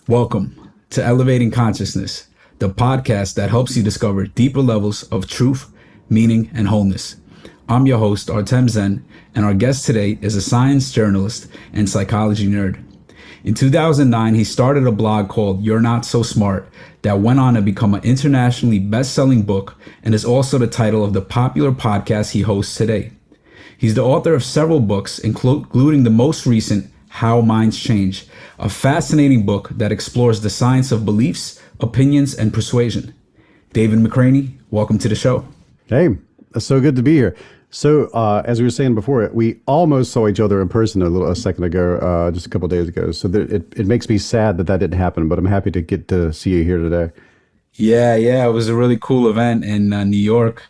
Welcome to Elevating Consciousness, the podcast that helps you discover deeper levels of truth, meaning, and wholeness. I'm your host, Artem, and our guest today is a science journalist and psychology nerd. In 2009, he started a blog called You're Not So Smart that went on to become an internationally best-selling book and is also the title of the popular podcast he hosts today. He's the author of several books, including the most recent, How Minds Change, a fascinating book that explores the science of beliefs, opinions, and persuasion. David McRaney, welcome to the show. Hey, it's so good to be here. So, as we were saying before, we almost saw each other in person a second ago, just a couple of days ago. So it makes me sad that didn't happen, but I'm happy to get to see you here today. Yeah, it was a really cool event in New York,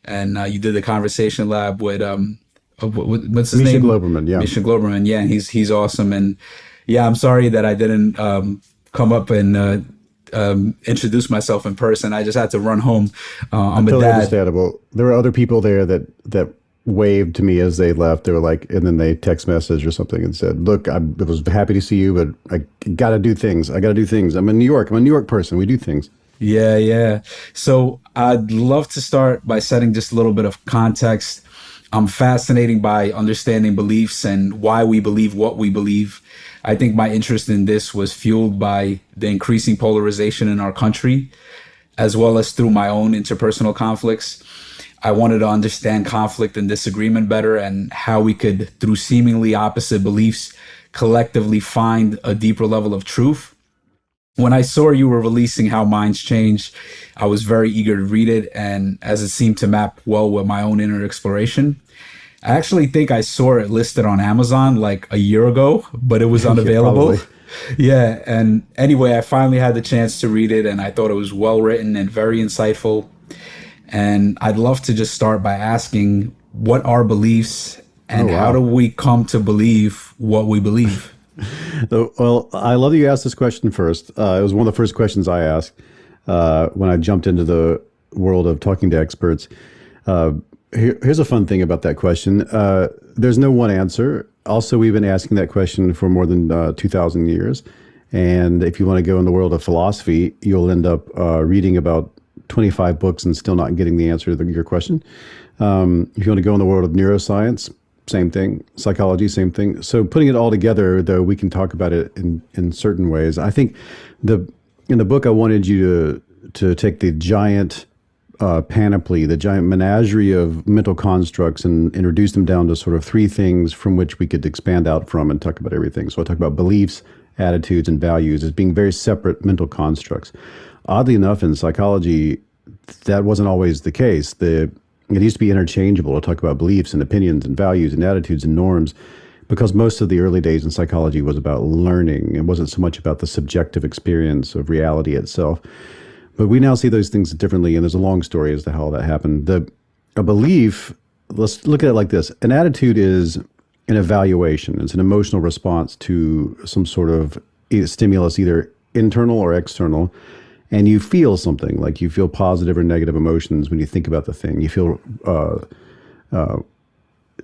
and you did the conversation lab with what's his name? Globerman, yeah. Misha Globerman, yeah, he's awesome, and yeah, I'm sorry that I didn't come up and introduce myself in person. I just had to run home. I'm totally a dad. Understandable. There were other people there that waved to me as they left. They were like, and then they text message or something and said, "Look, I was happy to see you, but I got to do things. I got to do things. I'm in New York. I'm a New York person. We do things." Yeah. So I'd love to start by setting just a little bit of context. I'm fascinated by understanding beliefs and why we believe what we believe. I think my interest in this was fueled by the increasing polarization in our country, as well as through my own interpersonal conflicts. I wanted to understand conflict and disagreement better and how we could, through seemingly opposite beliefs, collectively find a deeper level of truth. When I saw you were releasing How Minds Change, I was very eager to read it, and as it seemed to map well with my own inner exploration. I actually think I saw it listed on Amazon like a year ago, but it was unavailable. Yeah, and anyway, I finally had the chance to read it, and I thought it was well written and very insightful. And I'd love to just start by asking, what are beliefs, and how do we come to believe what we believe? Well, I love that you asked this question first. It was one of the first questions I asked when I jumped into the world of talking to experts. Here's a fun thing about that question. There's no one answer. Also, we've been asking that question for more than 2,000 years. And if you want to go in the world of philosophy, you'll end up reading about 25 books and still not getting the answer to your question. If you want to go in the world of neuroscience, same thing. Psychology, same thing. So putting it all together, though, we can talk about it in certain ways. I think in the book, I wanted you to take the giant panoply, the giant menagerie of mental constructs, and reduce them down to sort of three things from which we could expand out from and talk about everything. So I talk about beliefs, attitudes, and values as being very separate mental constructs. Oddly enough, in psychology, that wasn't always the case. It used to be interchangeable to talk about beliefs and opinions and values and attitudes and norms, because most of the early days in psychology was about learning. It wasn't so much about the subjective experience of reality itself. But we now see those things differently, and there's a long story as to how that happened. A belief, let's look at it like this. An attitude is an evaluation. It's an emotional response to some sort of stimulus, either internal or external. And you feel something, like you feel positive or negative emotions when you think about the thing. You feel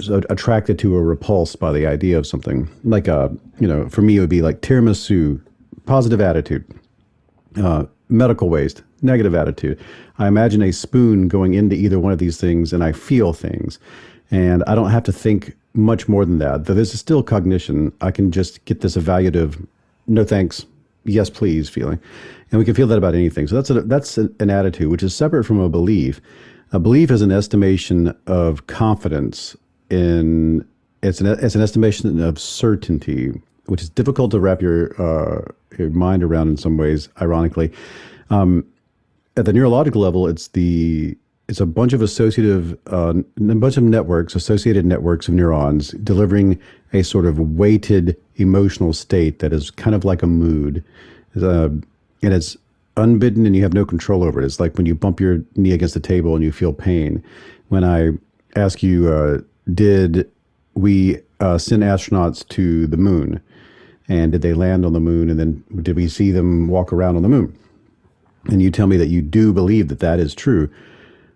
attracted to or repulsed by the idea of something. Like, for me, it would be like tiramisu, positive attitude. Medical waste, negative attitude. I imagine a spoon going into either one of these things, and I feel things. And I don't have to think much more than that. Though this is still cognition, I can just get this evaluative, no thanks, yes please feeling. And we can feel that about anything. So that's an attitude, which is separate from a belief. A belief is an estimation of confidence it's an estimation of certainty, which is difficult to wrap your mind around in some ways, ironically. At the neurological level, it's a bunch of associated networks of neurons delivering a sort of weighted emotional state that is kind of like a mood. And it's unbidden and you have no control over it. It's like when you bump your knee against the table and you feel pain. When I ask you, did we send astronauts to the moon? And did they land on the moon? And then did we see them walk around on the moon? And you tell me that you do believe that that is true.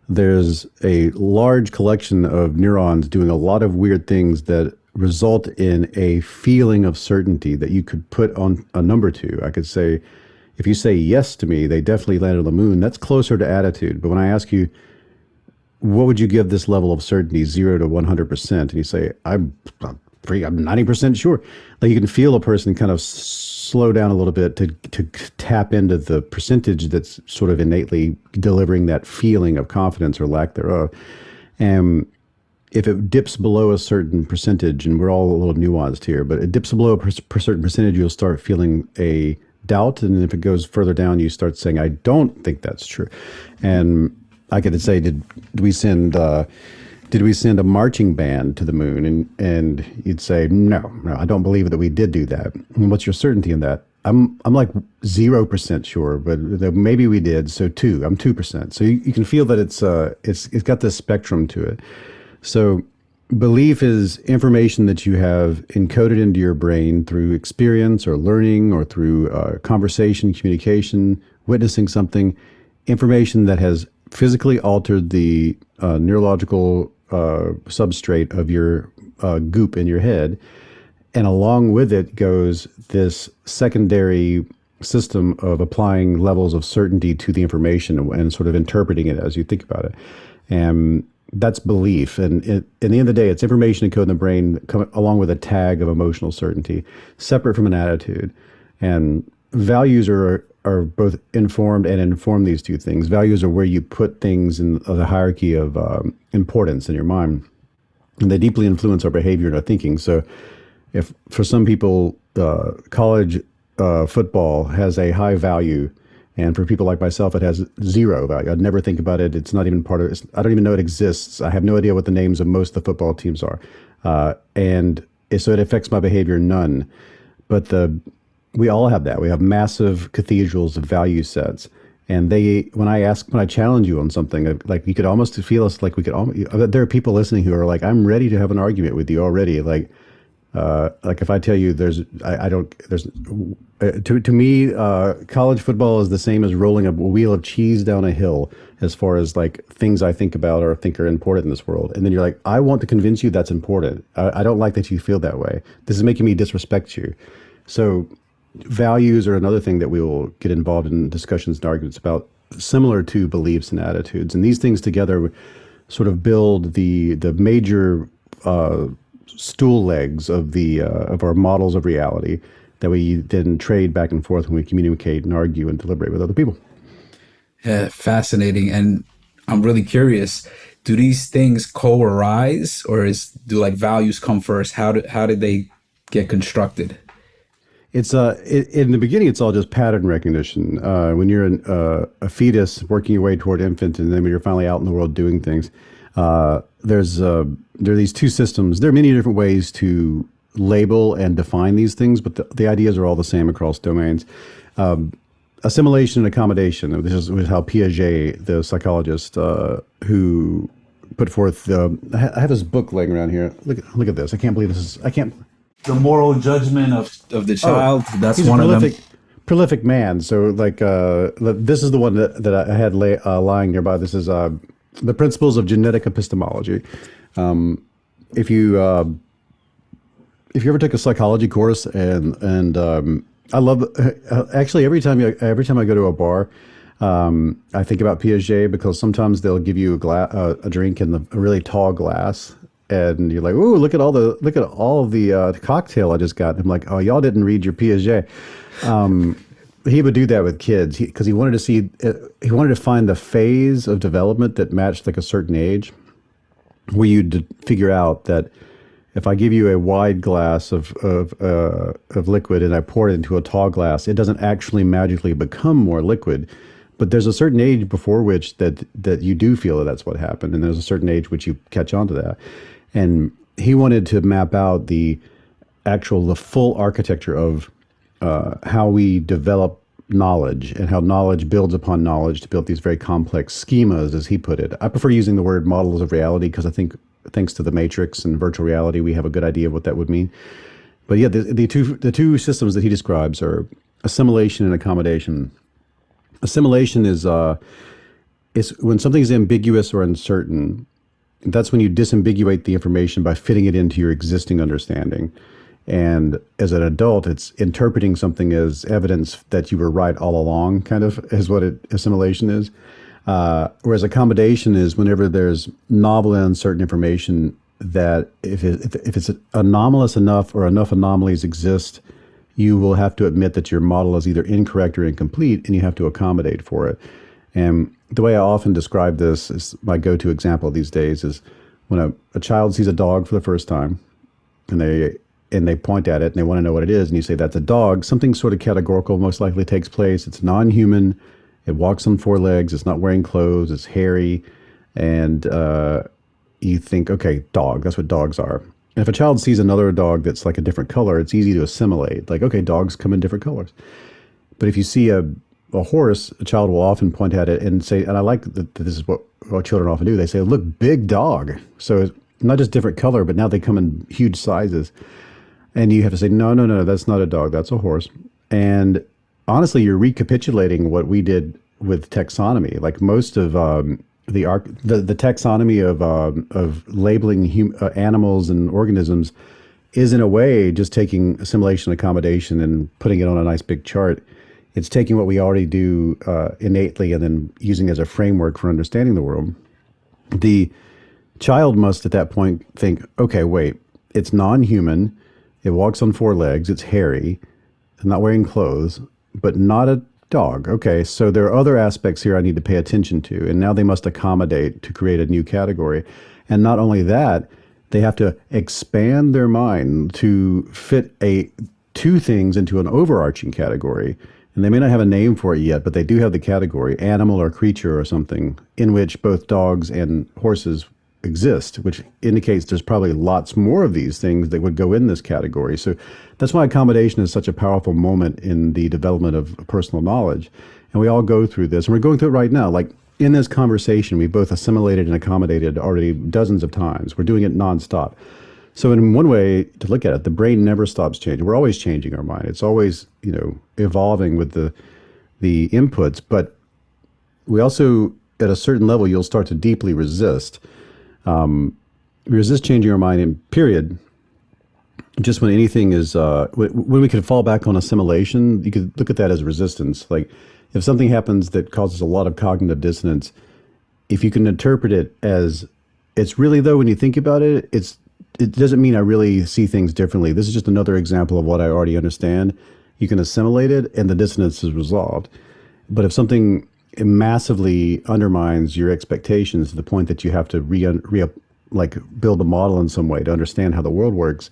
There's a large collection of neurons doing a lot of weird things that result in a feeling of certainty that you could put on a number to. I could say, if you say yes to me, they definitely landed on the moon. That's closer to attitude. But when I ask you, what would you give this level of certainty, 0 to 100%? And you say, I'm 90% sure. Like, you can feel a person kind of slow down a little bit to tap into the percentage that's sort of innately delivering that feeling of confidence or lack thereof. And if it dips below a certain percentage, and we're all a little nuanced here, but it dips below a certain percentage, you'll start feeling a doubt. And if it goes further down, you start saying, I don't think that's true. And I could say, did we send a marching band to the moon? And you'd say, no, I don't believe that we did do that. And what's your certainty in that? I'm like 0% sure, but maybe we did. So I'm 2%. So you can feel that it's got this spectrum to it. So belief is information that you have encoded into your brain through experience or learning or through conversation, communication, witnessing something, information that has physically altered the neurological substrate of your goop in your head. And along with it goes this secondary system of applying levels of certainty to the information and sort of interpreting it as you think about it. And that's belief. And in the end of the day, it's information encoded in the brain along with a tag of emotional certainty, separate from an attitude. And values are both informed and inform these two things. Values are where you put things in the hierarchy of importance in your mind. And they deeply influence our behavior and our thinking. So if for some people, college football has a high value, and for people like myself, it has 0 value. I'd never think about it. It's not even part of it. I don't even know it exists. I have no idea what the names of most of the football teams are. So it affects my behavior none. But we all have that. We have massive cathedrals of value sets. And when I challenge you on something, like you could almost feel us like there are people listening who are like, I'm ready to have an argument with you already. Like if I tell you to me, college football is the same as rolling a wheel of cheese down a hill as far as like things I think about or think are important in this world. And then you're like, I want to convince you that's important. I don't like that you feel that way. This is making me disrespect you. So values are another thing that we will get involved in discussions and arguments about, similar to beliefs and attitudes. And these things together sort of build the major stool legs of our models of reality that we then trade back and forth when we communicate and argue and deliberate with other people. Yeah, fascinating. And I'm really curious, do these things co-arise, or do like values come first? How did they get constructed? It's in the beginning, it's all just pattern recognition. When you're a fetus working your way toward infant, and then when you're finally out in the world doing things, there are these two systems. There are many different ways to label and define these things, but the ideas are all the same across domains. Assimilation and accommodation. This is how Piaget, the psychologist who put forth I have this book laying around here. Look at this. I can't believe this is. The moral judgment of the child. That's he's one of them. Prolific man. So this is the one that I had lying nearby. This is the principles of genetic epistemology. If you ever took a psychology course, and I love actually every time I go to a bar, I think about Piaget, because sometimes they'll give you a drink in a really tall glass. And you're like, ooh, look at all the cocktail I just got. I'm like, oh, y'all didn't read your Piaget. He would do that with kids because he wanted to find the phase of development that matched like a certain age, where you'd figure out that if I give you a wide glass of liquid and I pour it into a tall glass, it doesn't actually magically become more liquid. But there's a certain age before which that you do feel that that's what happened, and there's a certain age which you catch on to that. And he wanted to map out the full architecture of how we develop knowledge and how knowledge builds upon knowledge to build these very complex schemas, as he put it. I prefer using the word models of reality because I think thanks to the Matrix and virtual reality, we have a good idea of what that would mean. But yeah, the two systems that he describes are assimilation and accommodation. Assimilation is when something is ambiguous or uncertain, That's when you disambiguate the information by fitting it into your existing understanding. And as an adult, it's interpreting something as evidence that you were right all along, kind of, is what assimilation is. Whereas accommodation is whenever there's novel and uncertain information that if it's anomalous enough or enough anomalies exist, you will have to admit that your model is either incorrect or incomplete, and you have to accommodate for it. And the way I often describe this is my go-to example these days is when a child sees a dog for the first time, and they point at it and they want to know what it is, and you say that's a dog. Something sort of categorical most likely takes place. It's non-human. It walks on four legs. It's not wearing clothes. It's hairy, and you think, okay, dog. That's what dogs are. And if a child sees another dog that's like a different color, it's easy to assimilate. Like, okay, dogs come in different colors. But if you see a horse, a child will often point at it and say, and I like that this is what children often do. They say, look, big dog. So it's not just different color, but now they come in huge sizes. And you have to say, no, that's not a dog. That's a horse. And honestly, you're recapitulating what we did with taxonomy. Like most of the taxonomy of labeling animals and organisms is in a way just taking assimilation accommodation and putting it on a nice big chart. It's taking what we already do innately and then using it as a framework for understanding the world. The child must at that point think, okay, wait, it's non-human, it walks on four legs, it's hairy, it's not wearing clothes, but not a dog. Okay, so there are other aspects here I need to pay attention to, and now they must accommodate to create a new category. And not only that, they have to expand their mind to fit two things into an overarching category. And they may not have a name for it yet, but they do have the category, animal or creature or something, in which both dogs and horses exist, which indicates there's probably lots more of these things that would go in this category. So that's why accommodation is such a powerful moment in the development of personal knowledge. And we all go through this, and we're going through it right now. Like in this conversation, we both assimilated and accommodated already dozens of times. We're doing it nonstop. So in one way to look at it, the brain never stops changing. We're always changing our mind. It's always, evolving with the inputs. But we also, at a certain level, you'll start to deeply resist. Resist changing our mind in period. Just when anything is, when we can fall back on assimilation, you could look at that as resistance. Like if something happens that causes a lot of cognitive dissonance, if you can interpret it as it's really, though, when you think about it, it doesn't mean I really see things differently. This is just another example of what I already understand. You can assimilate it and the dissonance is resolved. But if something massively undermines your expectations to the point that you have to build a model in some way to understand how the world works,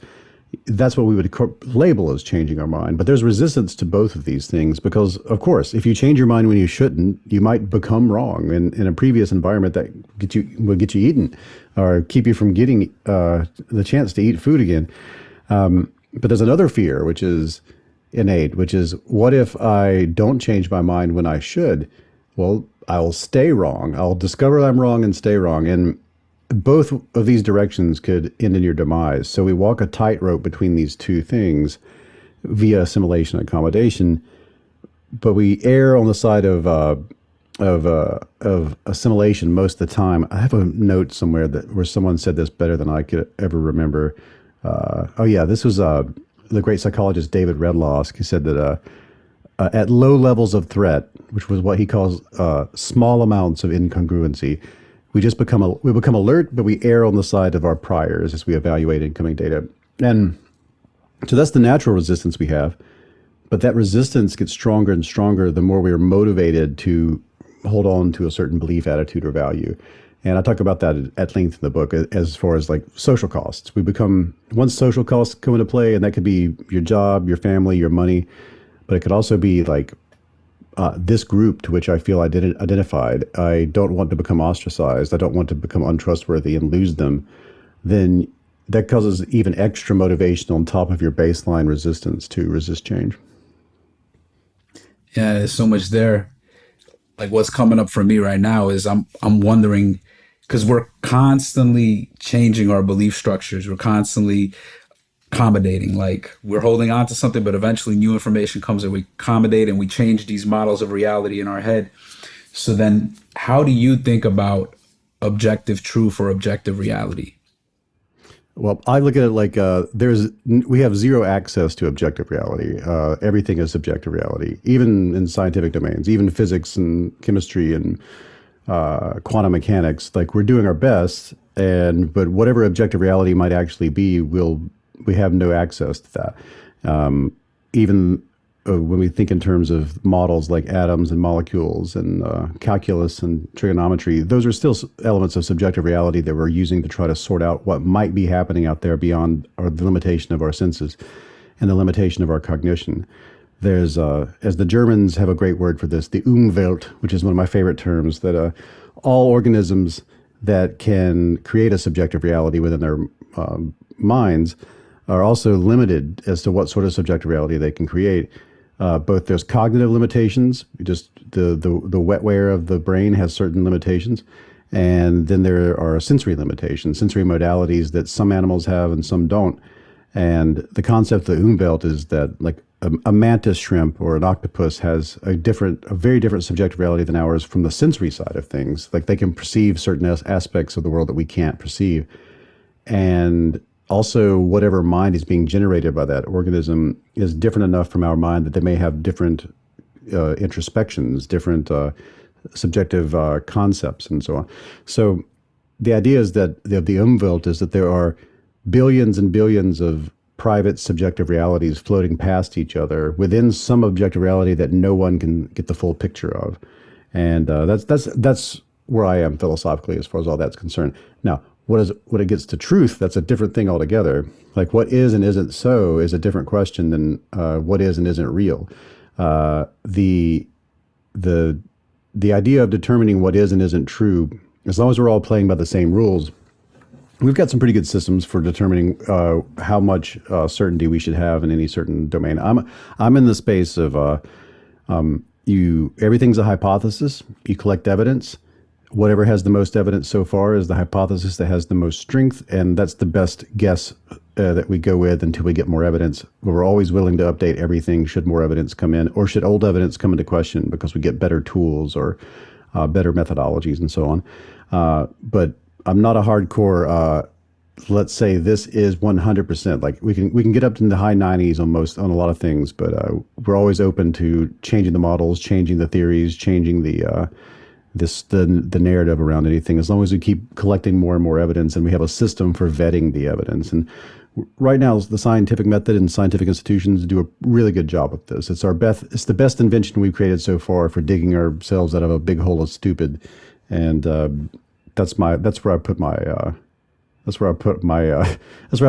that's what we would label as changing our mind. But there's resistance to both of these things because, of course, if you change your mind when you shouldn't, you might become wrong in a previous environment that would get you eaten or keep you from getting the chance to eat food again. But there's another fear, which is innate, which is, what if I don't change my mind when I should? Well, I'll stay wrong. I'll discover I'm wrong and stay wrong. And both of these directions could end in your demise. So we walk a tightrope between these two things via assimilation and accommodation, but we err on the side of assimilation most of the time. I have a note somewhere where someone said this better than I could ever remember. This was the great psychologist David Redlosk, who said that at low levels of threat, which was what he calls small amounts of incongruency, we become alert, but we err on the side of our priors as we evaluate incoming data. And so that's the natural resistance we have. But that resistance gets stronger and stronger the more we are motivated to hold on to a certain belief, attitude, or value. And I talk about that at length in the book as far as like social costs. Once social costs come into play, and that could be your job, your family, your money, but it could also be like this group to which I feel identified. I don't want to become ostracized. I don't want to become untrustworthy and lose them. Then that causes even extra motivation on top of your baseline resistance to resist change. Yeah, there's so much there. Like what's coming up for me right now is I'm wondering, because we're constantly changing our belief structures. We're constantly accommodating, like we're holding on to something, but eventually new information comes and we accommodate and we change these models of reality in our head. So then how do you think about objective truth or objective reality? Well, I look at it like we have zero access to objective reality. Everything is subjective reality, even in scientific domains, even physics and chemistry and quantum mechanics. Like we're doing our best, but whatever objective reality might actually be, we have no access to that. Even when we think in terms of models like atoms and molecules and calculus and trigonometry, those are still elements of subjective reality that we're using to try to sort out what might be happening out there beyond the limitation of our senses and the limitation of our cognition. There's, as the Germans have a great word for this, the Umwelt, which is one of my favorite terms, that all organisms that can create a subjective reality within their minds are also limited as to what sort of subjective reality they can create. Both there's cognitive limitations, just the wetware of the brain has certain limitations, and then there are sensory limitations, sensory modalities that some animals have and some don't. And the concept of the Umwelt is that like a mantis shrimp or an octopus has a very different subjective reality than ours from the sensory side of things. Like they can perceive certain aspects of the world that we can't perceive. And also, whatever mind is being generated by that organism is different enough from our mind that they may have different introspections, different subjective concepts, and so on. So the idea is that the Umwelt is that there are billions and billions of private subjective realities floating past each other within some objective reality that no one can get the full picture of. And that's where I am philosophically as far as all that's concerned. Now, when it gets to truth, that's a different thing altogether. Like what is and isn't so is a different question than what is and isn't real. The idea of determining what is and isn't true, as long as we're all playing by the same rules, we've got some pretty good systems for determining how much certainty we should have in any certain domain. I'm in the space of everything's a hypothesis. You collect evidence. Whatever has the most evidence so far is the hypothesis that has the most strength, and that's the best guess that we go with until we get more evidence. We're always willing to update everything should more evidence come in, or should old evidence come into question because we get better tools or better methodologies and so on. But I'm not a hardcore, let's say this is 100%. Like we can get up in the high 90s on a lot of things, but we're always open to changing the models, changing the theories, changing the narrative around anything, as long as we keep collecting more and more evidence and we have a system for vetting the evidence. And right now, the scientific method and scientific institutions do a really good job with this. It's the best invention we've created so far for digging ourselves out of a big hole of stupid. And that's where I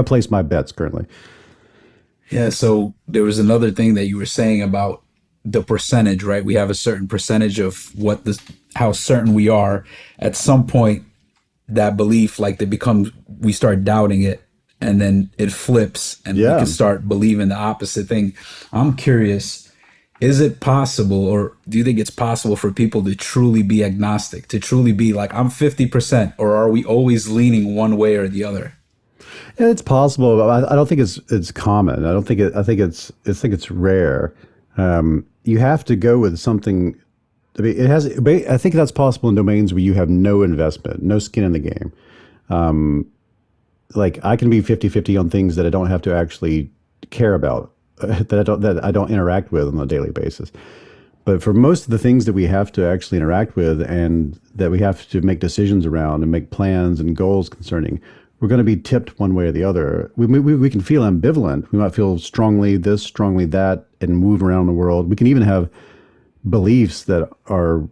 place my bets currently. Yeah. So there was another thing that you were saying about the percentage, right? We have a certain percentage of how certain we are. At some point, that belief, like we start doubting it, and then it flips, and we can start believing the opposite thing. I'm curious, is it possible, or do you think it's possible for people to truly be agnostic, to truly be like, I'm 50%, or are we always leaning one way or the other? Yeah, it's possible, but I don't think it's common. I think it's rare. You have to go with something. I mean, I think that's possible in domains where you have no investment, no skin in the game. Like I can be 50-50 on things that I don't have to actually care about, that I don't interact with on a daily basis. But for most of the things that we have to actually interact with and that we have to make decisions around and make plans and goals concerning, we're going to be tipped one way or the other. We can feel ambivalent. We might feel strongly this, strongly that, and move around the world. We can even have beliefs that are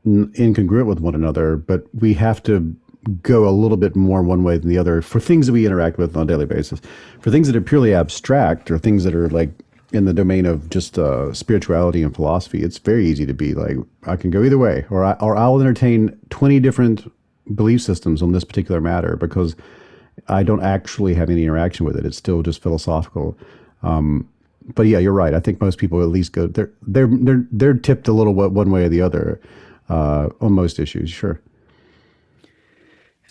incongruent with one another, but we have to go a little bit more one way than the other for things that we interact with on a daily basis. For things that are purely abstract or things that are like in the domain of just spirituality and philosophy, it's very easy to be like, I can go either way, or I'll entertain 20 different belief systems on this particular matter because I don't actually have any interaction with it. It's still just philosophical. But yeah, you're right. I think most people at least go they're tipped a little one way or the other on most issues. Sure.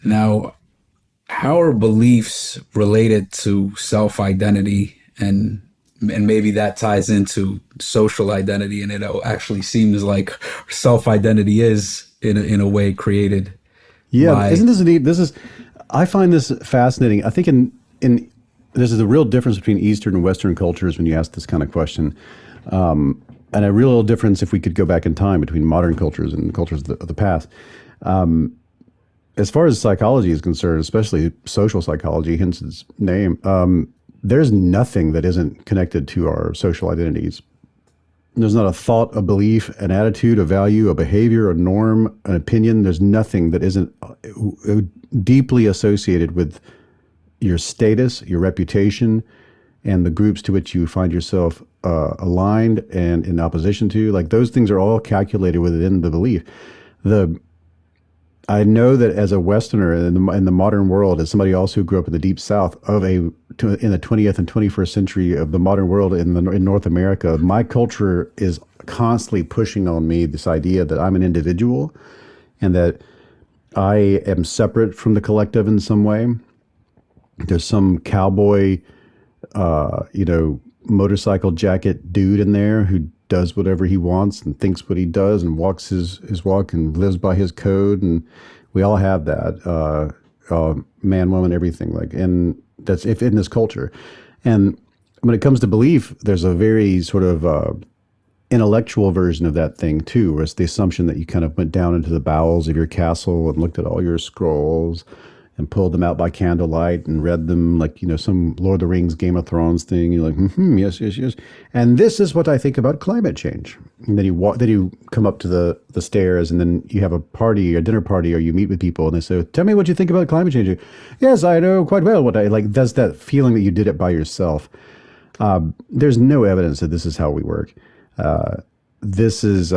Now, how are beliefs related to self-identity, and maybe that ties into social identity, and it actually seems like self-identity is in a way created Yeah, by isn't this neat? I find this fascinating. I think in this is a real difference between Eastern and Western cultures when you ask this kind of question, and a real difference if we could go back in time between modern cultures and cultures of the past. As far as psychology is concerned, especially social psychology, hence its name, there's nothing that isn't connected to our social identities. There's not a thought, a belief, an attitude, a value, a behavior, a norm, an opinion. There's nothing that isn't deeply associated with your status, your reputation, and the groups to which you find yourself aligned and in opposition to. Like those things are all calculated within the belief. I know that as a Westerner in the modern world, as somebody else who grew up in the Deep South in the 20th and 21st century of the modern world in North America, my culture is constantly pushing on me this idea that I'm an individual and that I am separate from the collective in some way. There's some cowboy, motorcycle jacket dude in there who does whatever he wants and thinks what he does and walks his walk and lives by his code. And we all have that, man, woman, everything, like, and that's if in this culture. And when it comes to belief, there's a very sort of intellectual version of that thing too, where it's the assumption that you kind of went down into the bowels of your castle and looked at all your scrolls and pulled them out by candlelight and read them like, some Lord of the Rings, Game of Thrones thing. You're like, yes, yes, yes. And this is what I think about climate change. And then you come up to the stairs and then you have a dinner party, or you meet with people and they say, tell me what you think about climate change. Yes, I know quite well what I like. That's that feeling that you did it by yourself. There's no evidence that this is how we work. This is,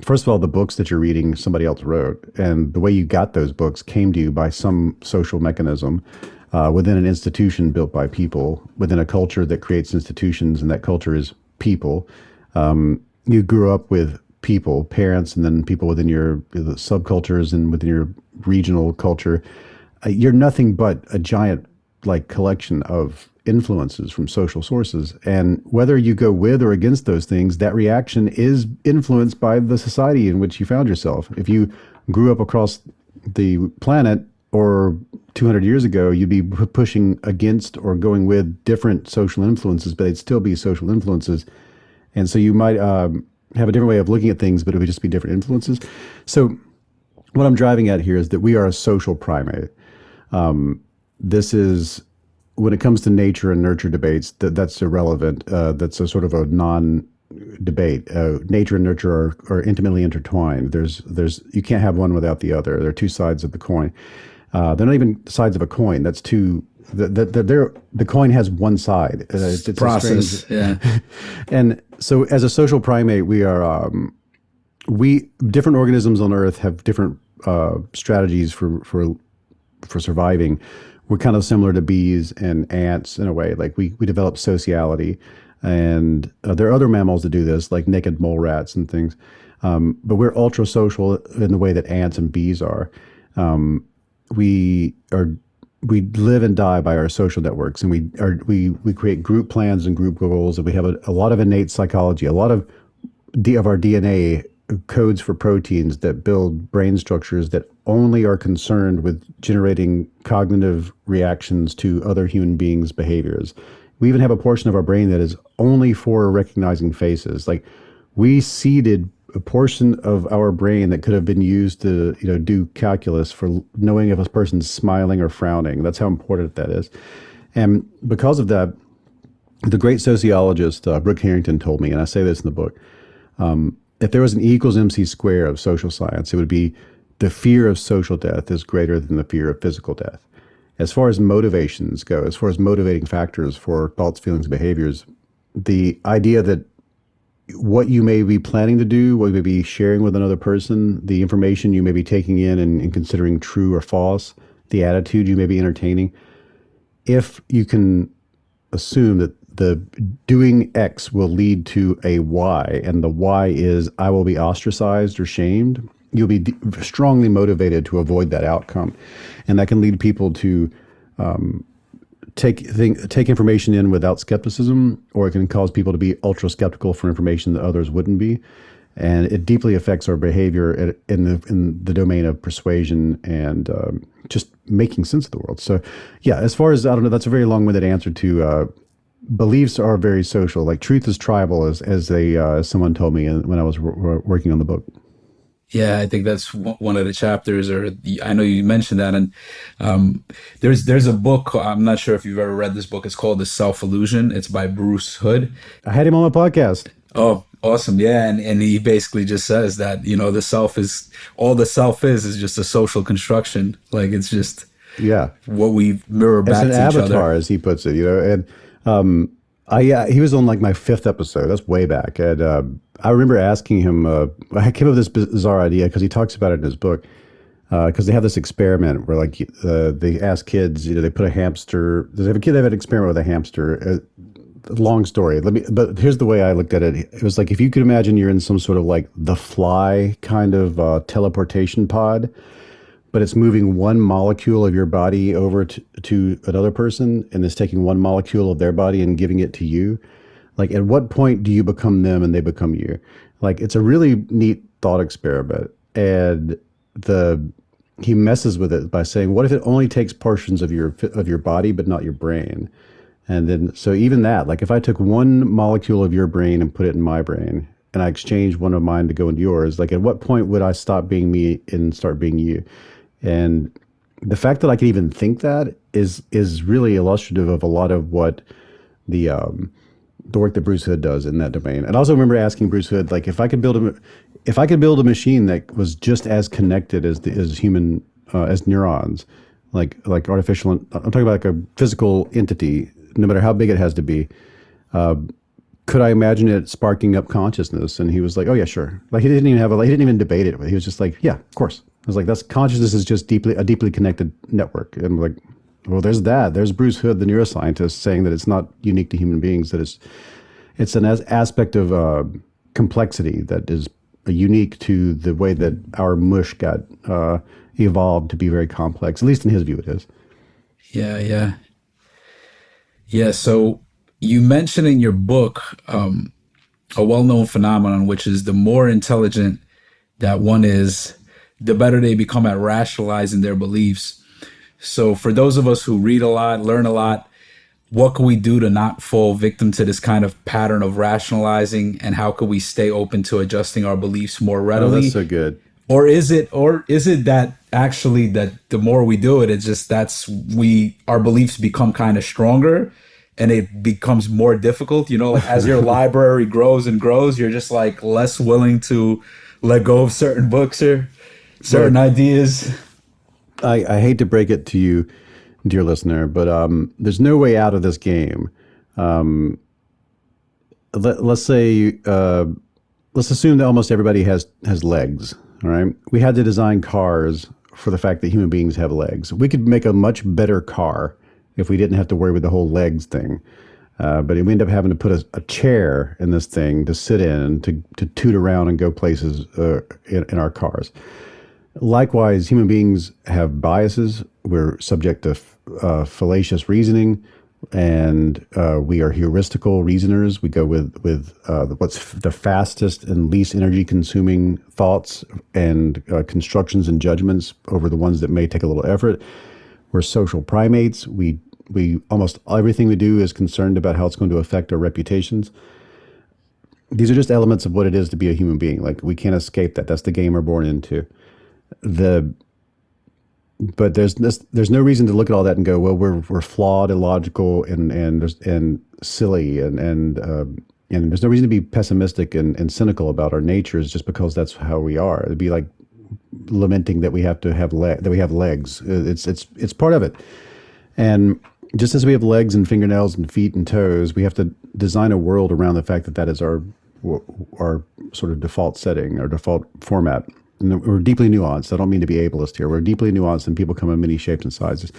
first of all, the books that you're reading, somebody else wrote, and the way you got those books came to you by some social mechanism within an institution built by people, within a culture that creates institutions, and that culture is people. You grew up with people, parents, and then people within the subcultures and within your regional culture. You're nothing but a giant collection of influences from social sources. And whether you go with or against those things, that reaction is influenced by the society in which you found yourself. If you grew up across the planet or 200 years ago, you'd be pushing against or going with different social influences, but they'd still be social influences. And so you might have a different way of looking at things, but it would just be different influences. So what I'm driving at here is that we are a social primate. This is, when it comes to nature and nurture debates, that's irrelevant. That's a sort of a non-debate. Nature and nurture are intimately intertwined. You can't have one without the other. They're two sides of the coin. They're not even sides of a coin. That's two. The coin has one side. It's process. Yeah. And so, as a social primate, we are different organisms on Earth have different strategies for surviving. We're kind of similar to bees and ants in a way. Like we develop sociality, and there are other mammals that do this, like naked mole rats and things. But we're ultra social in the way that ants and bees are. We live and die by our social networks, and we create group plans and group goals, and we have a lot of innate psychology, a lot of our DNA codes for proteins that build brain structures that only are concerned with generating cognitive reactions to other human beings' behaviors. We even have a portion of our brain that is only for recognizing faces. Like we seeded a portion of our brain that could have been used to, do calculus for knowing if a person's smiling or frowning. That's how important that is. And because of that, the great sociologist Brooke Harrington told me, and I say this in the book, if there was an E equals MC square of social science, it would be the fear of social death is greater than the fear of physical death. As far as motivations go, as far as motivating factors for thoughts, feelings, behaviors, the idea that what you may be planning to do, what you may be sharing with another person, the information you may be taking in and considering true or false, the attitude you may be entertaining, if you can assume that the doing X will lead to a Y, and the Y is I will be ostracized or shamed, you'll be strongly motivated to avoid that outcome. And that can lead people to take information in without skepticism, or it can cause people to be ultra skeptical for information that others wouldn't be. and it deeply affects our behavior in the domain of persuasion and just making sense of the world. So, yeah, as far as I don't know, that's a very long-winded answer to beliefs are very social. Like truth is tribal, as someone told me when I was working on the book. Yeah, I think that's one of the chapters, or I know you mentioned that. And there's a book. I'm not sure if you've ever read this book. It's called The Self-Delusion. It's by Bruce Hood. I had him on my podcast. Oh, awesome. Yeah. And he basically just says that, the self is all the self is just a social construction. Like it's just Yeah, what we mirror it's back an to each avatar, other. as he puts it. And he was on like my fifth episode. That's way back, and I remember asking him. I came up with this bizarre idea because he talks about it in his book. Because they have this experiment where, like, they ask kids, they put a hamster. They have a kid that had an experiment with a hamster. Long story. But here's the way I looked at it. It was like if you could imagine you're in some sort of like the Fly kind of teleportation pod, but it's moving one molecule of your body over to another person, and it's taking one molecule of their body and giving it to you. Like, at what point do you become them and they become you? Like, it's a really neat thought experiment. And he messes with it by saying, what if it only takes portions of your body, but not your brain? And then, so even that, like if I took one molecule of your brain and put it in my brain, and I exchanged one of mine to go into yours, like at what point would I stop being me and start being you? And the fact that I can even think that is really illustrative of a lot of what the work that Bruce Hood does in that domain. And I also remember asking Bruce Hood, like, if I could build a machine that was just as connected as human as neurons, like artificial. I'm talking about like a physical entity, no matter how big it has to be. Could I imagine it sparking up consciousness? And he was like, "Oh yeah, sure." Like he didn't even debate it. He was just like, "Yeah, of course." I was like, "That's consciousness is just a deeply connected network." And I'm like, well, there's that. There's Bruce Hood, the neuroscientist, saying that it's not unique to human beings. That it's an aspect of complexity that is unique to the way that our mush got evolved to be very complex. At least in his view, it is. Yeah, yeah. Yeah. So you mentioned in your book a well-known phenomenon, which is the more intelligent that one is, the better they become at rationalizing their beliefs. So for those of us who read a lot, learn a lot, what can we do to not fall victim to this kind of pattern of rationalizing, and how can we stay open to adjusting our beliefs more Oh, that's readily? so good. Or is it that actually that the more we do it, it's just our beliefs become kind of stronger and it becomes more difficult, like as your library grows and grows, you're just like less willing to let go of certain books or certain Look, ideas. I hate to break it to you, dear listener, but there's no way out of this game. Let's say, let's assume that almost everybody has legs. All right, we had to design cars for the fact that human beings have legs. We could make a much better car if we didn't have to worry with the whole legs thing. But we end up having to put a chair in this thing to sit in, to toot around and go places in our cars. Likewise, human beings have biases. We're subject to fallacious reasoning, and we are heuristical reasoners. We go with what's the fastest and least energy consuming thoughts and constructions and judgments over the ones that may take a little effort. We're social primates. We almost everything we do is concerned about how it's going to affect our reputations. These are just elements of what it is to be a human being. Like, we can't escape that. That's the game we're born into. But there's no reason to look at all that and go, well, we're flawed, illogical, and silly, and there's no reason to be pessimistic and cynical about our natures just because that's how we are. It'd be like lamenting that we have to have that we have legs. It's part of it. And just as we have legs and fingernails and feet and toes, we have to design a world around the fact that that is our sort of default setting, our default format. And we're deeply nuanced. I don't mean to be ableist here. We're deeply nuanced, and people come in many shapes and sizes,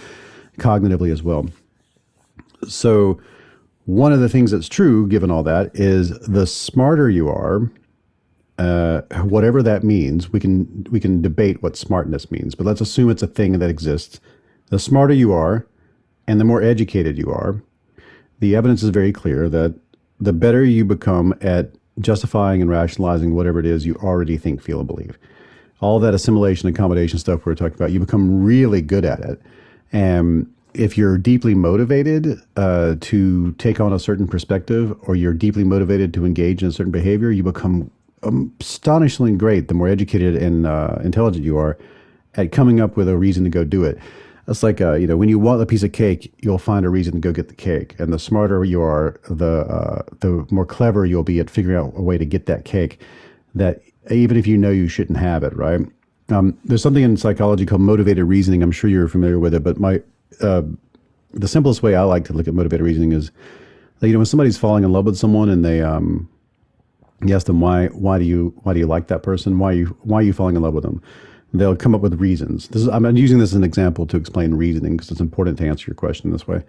cognitively as well. So one of the things that's true, given all that, is the smarter you are, whatever that means, we can debate what smartness means, but let's assume it's a thing that exists. The smarter you are, and the more educated you are, the evidence is very clear that the better you become at justifying and rationalizing whatever it is you already think, feel, and believe. All that assimilation, accommodation stuff we're talking about, you become really good at it. And if you're deeply motivated to take on a certain perspective, or you're deeply motivated to engage in a certain behavior, you become astonishingly great the more educated and intelligent you are at coming up with a reason to go do it. It's like, when you want a piece of cake, you'll find a reason to go get the cake. And the smarter you are, the more clever you'll be at figuring out a way to get that cake, that even if you know you shouldn't have it, right? There's something in psychology called motivated reasoning. I'm sure you're familiar with it, but the simplest way I like to look at motivated reasoning is, when somebody's falling in love with someone and you ask them why do you like that person? Why are you falling in love with them? They'll come up with reasons. I'm using this as an example to explain reasoning because it's important to answer your question this way.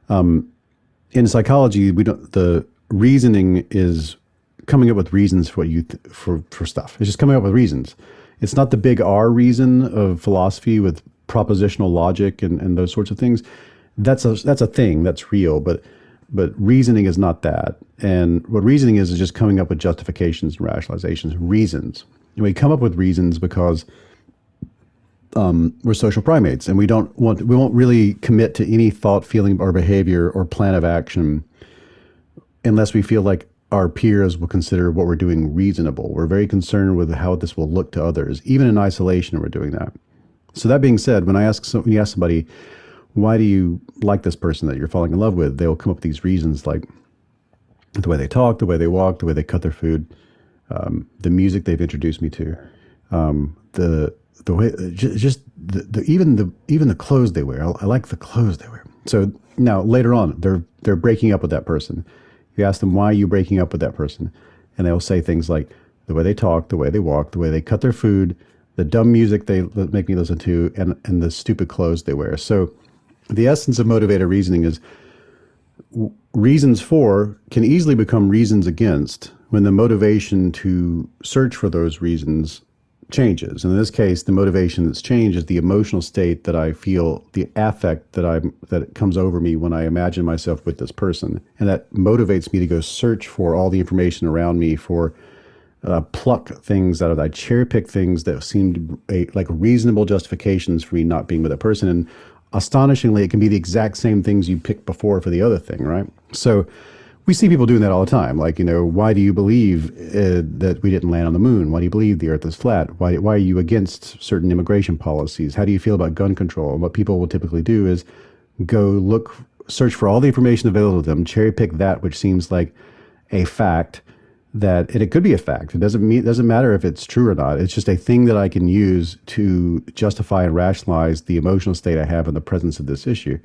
In psychology, the reasoning is coming up with reasons for for stuff. It's just coming up with reasons. It's not the big R reason of philosophy with propositional logic and those sorts of things. That's a thing that's real, but reasoning is not that. And what reasoning is just coming up with justifications and rationalizations, reasons. And we come up with reasons because we're social primates, and we won't really commit to any thought, feeling, or behavior or plan of action unless we feel like our peers will consider what we're doing reasonable. We're very concerned with how this will look to others. Even in isolation, we're doing that. So that being said, when you ask somebody, why do you like this person that you're falling in love with, they'll come up with these reasons like the way they talk, the way they walk, the way they cut their food, the music they've introduced me to, the way, even the clothes they wear. I like the clothes they wear. So now later on, they're breaking up with that person. You ask them, why are you breaking up with that person? And they'll say things like the way they talk, the way they walk, the way they cut their food, the dumb music they make me listen to, and the stupid clothes they wear. So the essence of motivated reasoning is reasons for can easily become reasons against when the motivation to search for those reasons changes. And in this case, the motivation that's changed is the emotional state that I feel, the affect that comes over me when I imagine myself with this person. And that motivates me to go search for all the information around me, for pluck things out of that. I cherry pick things that seem like reasonable justifications for me not being with that person. And astonishingly, it can be the exact same things you picked before for the other thing, right? So we see people doing that all the time. Like, why do you believe that we didn't land on the moon? Why do you believe the earth is flat? Why are you against certain immigration policies? How do you feel about gun control? And what people will typically do is go search for all the information available to them, cherry pick that which seems like a fact, and it could be a fact. It doesn't matter if it's true or not. It's just a thing that I can use to justify and rationalize the emotional state I have in the presence of this issue.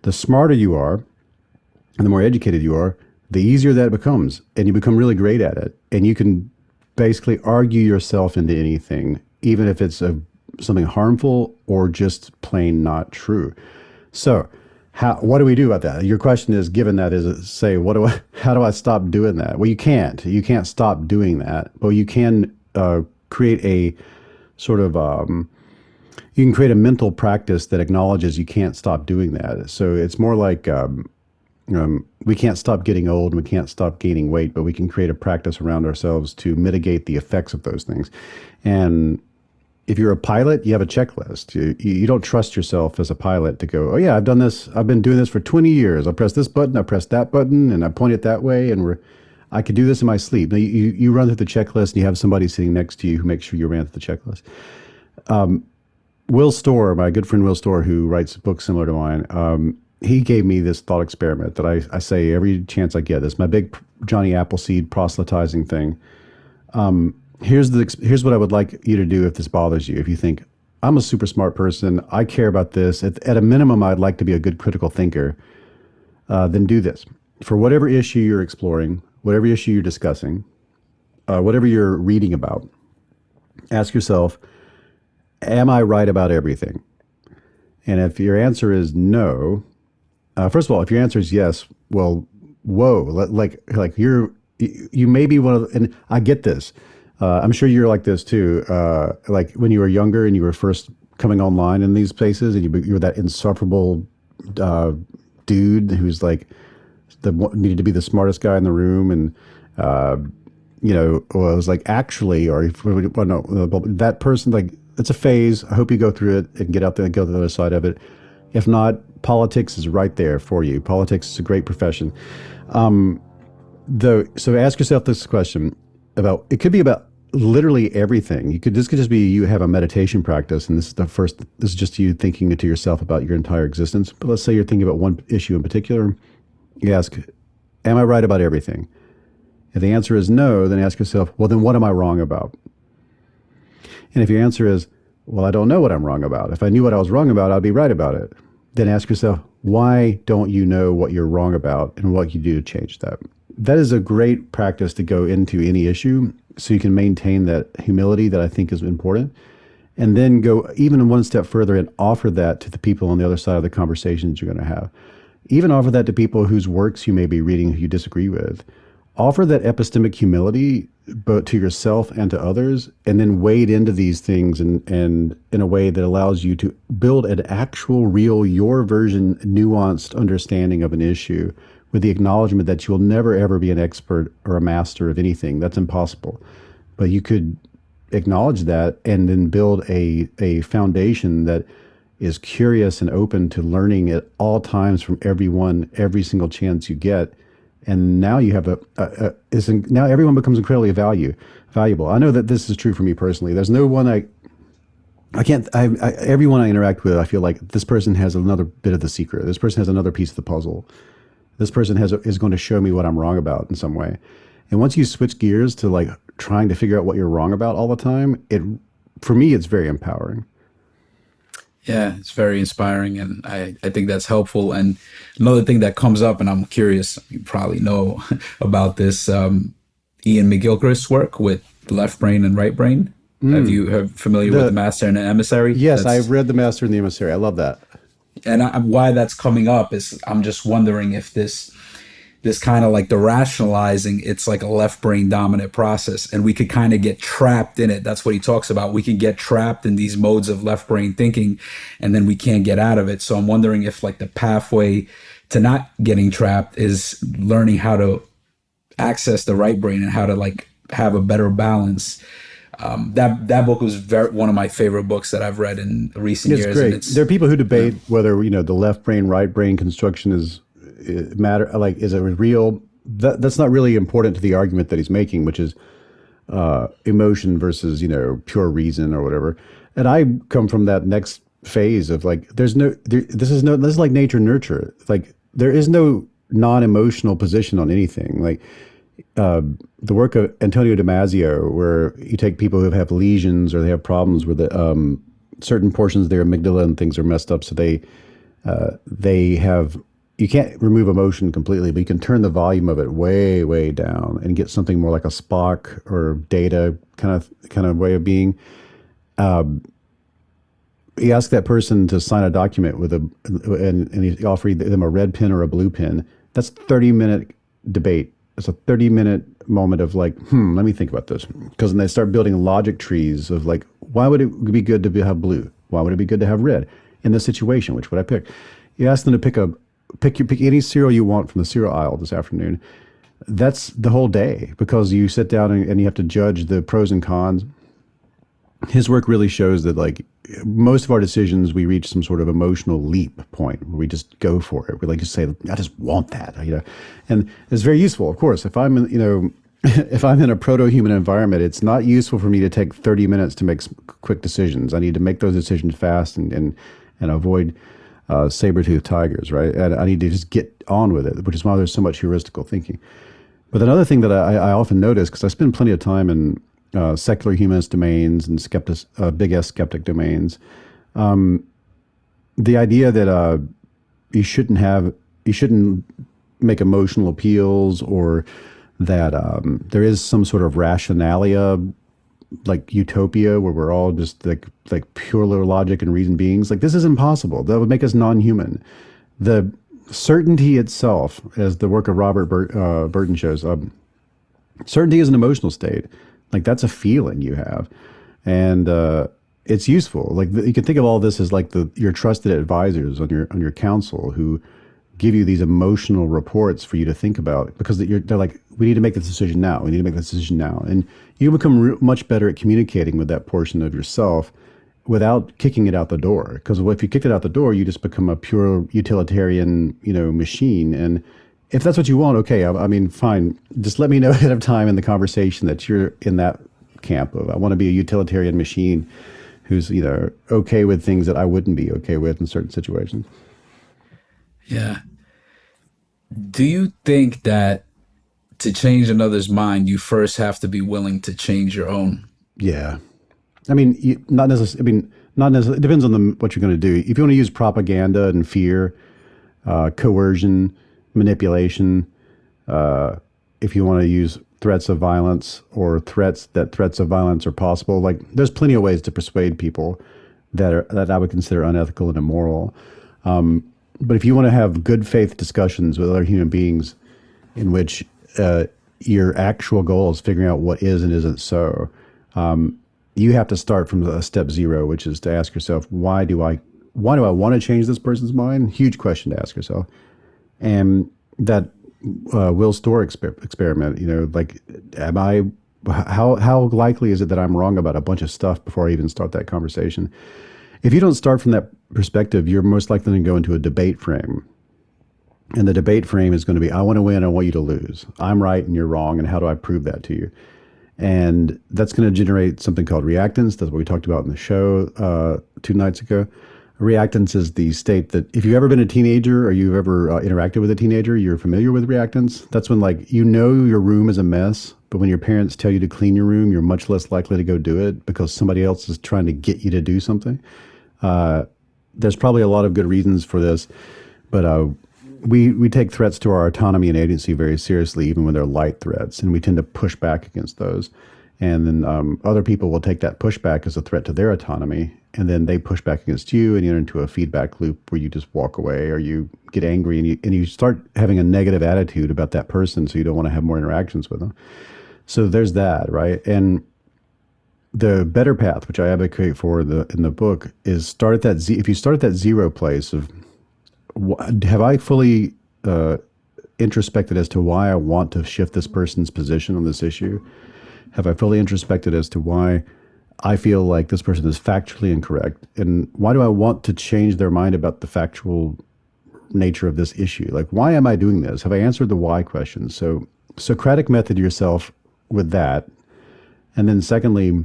The smarter you are, and the more educated you are, the easier that becomes, and you become really great at it. And you can basically argue yourself into anything, even if it's something harmful or just plain not true. So what do we do about that? Your question is, given that, how do I stop doing that? Well, you can't stop doing that, but you can create a sort of, you can create a mental practice that acknowledges you can't stop doing that. So it's more like, we can't stop getting old and we can't stop gaining weight, but we can create a practice around ourselves to mitigate the effects of those things. And if you're a pilot, you have a checklist. You don't trust yourself as a pilot to go, oh yeah, I've done this. I've been doing this for 20 years. I press this button, I press that button, and I point it that way, and I could do this in my sleep. Now, you run through the checklist, and you have somebody sitting next to you who makes sure you ran through the checklist. Will Storr, my good friend Will Storr, who writes books similar to mine, he gave me this thought experiment that I say every chance I get. This is my big Johnny Appleseed proselytizing thing. Here's what I would like you to do if this bothers you. If you think, I'm a super smart person, I care about this, at a minimum, I'd like to be a good critical thinker, then do this. For whatever issue you're exploring, whatever issue you're discussing, whatever you're reading about, ask yourself, am I right about everything? And if your answer is no, first of all, if your answer is yes, well, whoa, like you may be one of, and I get this. I'm sure you're like this too. Like when you were younger and you were first coming online in these places, and you were that insufferable dude who's like needed to be the smartest guy in the room, and or it was like actually, or if, well, no, that person, like, it's a phase. I hope you go through it and get out there and go to the other side of it. If not, politics is right there for you. Politics is a great profession. So ask yourself this question about, it could be about literally everything. This could just be you have a meditation practice, and this is just you thinking to yourself about your entire existence. But let's say you're thinking about one issue in particular. You ask, am I right about everything? If the answer is no, then ask yourself, well, then what am I wrong about? And if your answer is, well, I don't know what I'm wrong about. If I knew what I was wrong about, I'd be right about it. Then ask yourself, why don't you know what you're wrong about and what you do to change that? That is a great practice to go into any issue so you can maintain that humility that I think is important. And then go even one step further and offer that to the people on the other side of the conversations you're going to have. Even offer that to people whose works you may be reading who you disagree with. Offer that epistemic humility, both to yourself and to others, and then wade into these things and in a way that allows you to build an actual, real, your version, nuanced understanding of an issue with the acknowledgement that you'll never, ever be an expert or a master of anything. That's impossible. But you could acknowledge that and then build a foundation that is curious and open to learning at all times from everyone, every single chance you get. And now you have now everyone becomes incredibly valuable. I know that this is true for me personally. There's no one everyone I interact with, I feel like this person has another bit of the secret. This person has another piece of the puzzle. This person is going to show me what I'm wrong about in some way. And once you switch gears to like trying to figure out what you're wrong about all the time, for me, it's very empowering. Yeah, it's very inspiring, and I think that's helpful. And another thing that comes up, and I'm curious, you probably know about this, Ian McGilchrist's work with left brain and right brain. Have you familiar with the Master and the Emissary? Yes, I've read the Master and the Emissary. I love that. And why that's coming up is I'm just wondering if this kind of like the rationalizing, it's like a left brain dominant process, and we could kind of get trapped in it. That's what he talks about. We can get trapped in these modes of left brain thinking, and then we can't get out of it. So I'm wondering if like the pathway to not getting trapped is learning how to access the right brain and how to like have a better balance. That book was one of my favorite books that I've read in recent years. Great. And there are people who debate whether the left brain, right brain construction is it real? That's not really important to the argument that he's making, which is emotion versus pure reason or whatever. And I come from that next phase of like this is like nature nurture. Like there is no non-emotional position on anything. Like the work of Antonio Damasio, where you take people who have lesions or they have problems with certain portions of their amygdala and things are messed up, so they have. You can't remove emotion completely, but you can turn the volume of it way, way down and get something more like a Spock or Data kind of way of being. You ask that person to sign a document and you offer them a red pen or a blue pen. That's 30-minute debate. It's a 30-minute moment of like, let me think about this. Because then they start building logic trees of like, why would it be good to have blue? Why would it be good to have red? In this situation, which would I pick? You ask them to pick any cereal you want from the cereal aisle this afternoon. That's the whole day, because you sit down and you have to judge the pros and cons. His work really shows that like most of our decisions, we reach some sort of emotional leap point where we just go for it. We like to say, I just want that, and it's very useful. Of course, if I'm if I'm in a proto-human environment, it's not useful for me to take 30 minutes to make quick decisions. I need to make those decisions fast and avoid saber-toothed tigers, right? And I need to just get on with it, which is why there's so much heuristical thinking. But another thing that I often notice, because I spend plenty of time in secular humanist domains and big S skeptic domains, the idea that you shouldn't make emotional appeals, or that there is some sort of rationalia, like utopia, where we're all just like pure logic and reason beings. Like this is impossible. That would make us non-human. The certainty itself, as the work of Robert Burton shows, certainty is an emotional state. Like that's a feeling you have, and it's useful. Like you can think of all this as like your trusted advisors on your council who give you these emotional reports for you to think about, because they're like, we need to make this decision now. We need to make this decision now. And you become much better at communicating with that portion of yourself without kicking it out the door. Because if you kicked it out the door, you just become a pure utilitarian, machine. And if that's what you want, okay, I mean, fine. Just let me know ahead of time in the conversation that you're in that camp of, I want to be a utilitarian machine who's, okay with things that I wouldn't be okay with in certain situations. Yeah. Do you think that to change another's mind, you first have to be willing to change your own? Yeah. I mean, not necessarily. I mean, not necessarily. It depends on what you're going to do. If you want to use propaganda and fear, coercion, manipulation, if you want to use threats of violence or threats of violence are possible, like there's plenty of ways to persuade people that I would consider unethical and immoral. But if you want to have good faith discussions with other human beings in which your actual goal is figuring out what is and isn't so, you have to start from step zero, which is to ask yourself, why do I want to change this person's mind? Huge question to ask yourself. And that Will Storr experiment, like, how likely is it that I'm wrong about a bunch of stuff before I even start that conversation? If you don't start from that perspective, you're most likely to go into a debate frame. And the debate frame is going to be, I want to win, I want you to lose. I'm right and you're wrong, and how do I prove that to you? And that's going to generate something called reactance. That's what we talked about in the show 2 nights ago. Reactance is the state that if you've ever been a teenager or you've ever interacted with a teenager, you're familiar with reactance. That's when, like, your room is a mess, but when your parents tell you to clean your room, you're much less likely to go do it because somebody else is trying to get you to do something. There's probably a lot of good reasons for this, but we take threats to our autonomy and agency very seriously, even when they're light threats, and we tend to push back against those. And then other people will take that pushback as a threat to their autonomy, and then they push back against you, and you enter into a feedback loop where you just walk away or you get angry, and you start having a negative attitude about that person, so you don't want to have more interactions with them. So there's that, right? And the better path, which I advocate for in the book, is start at that if you start at that zero place of, have I fully introspected as to why I want to shift this person's position on this issue? Have I fully introspected as to why I feel like this person is factually incorrect? And why do I want to change their mind about the factual nature of this issue? Like, why am I doing this? Have I answered the why question? So Socratic method yourself with that. And then secondly,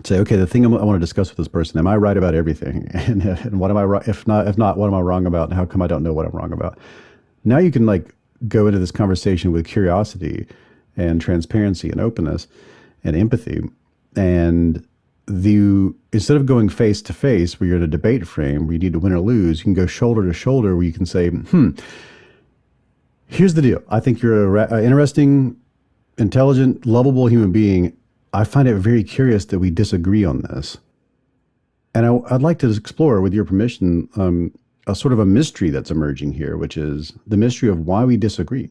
say, okay, the thing I want to discuss with this person, am I right about everything? And what am I right? If not, what am I wrong about? And how come I don't know what I'm wrong about? Now you can, like, go into this conversation with curiosity and transparency and openness and empathy. And instead of going face to face where you're in a debate frame where you need to win or lose, you can go shoulder to shoulder where you can say, here's the deal. I think you're an interesting, intelligent, lovable human being. I find it very curious that we disagree on this. And I'd like to explore, with your permission, a sort of a mystery that's emerging here, which is the mystery of why we disagree.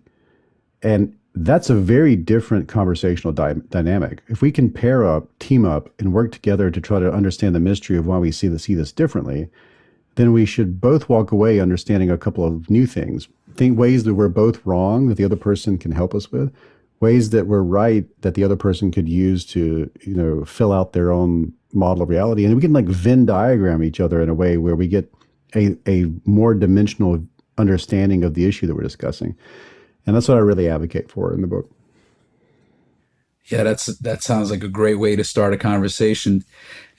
And that's a very different conversational dynamic. If we can pair up, team up, and work together to try to understand the mystery of why we see this differently, then we should both walk away understanding a couple of new things. Ways that we're both wrong that the other person can help us with, ways that we're right that the other person could use to, fill out their own model of reality. And we can, like, Venn diagram each other in a way where we get a more dimensional understanding of the issue that we're discussing. And that's what I really advocate for in the book. Yeah, that sounds like a great way to start a conversation.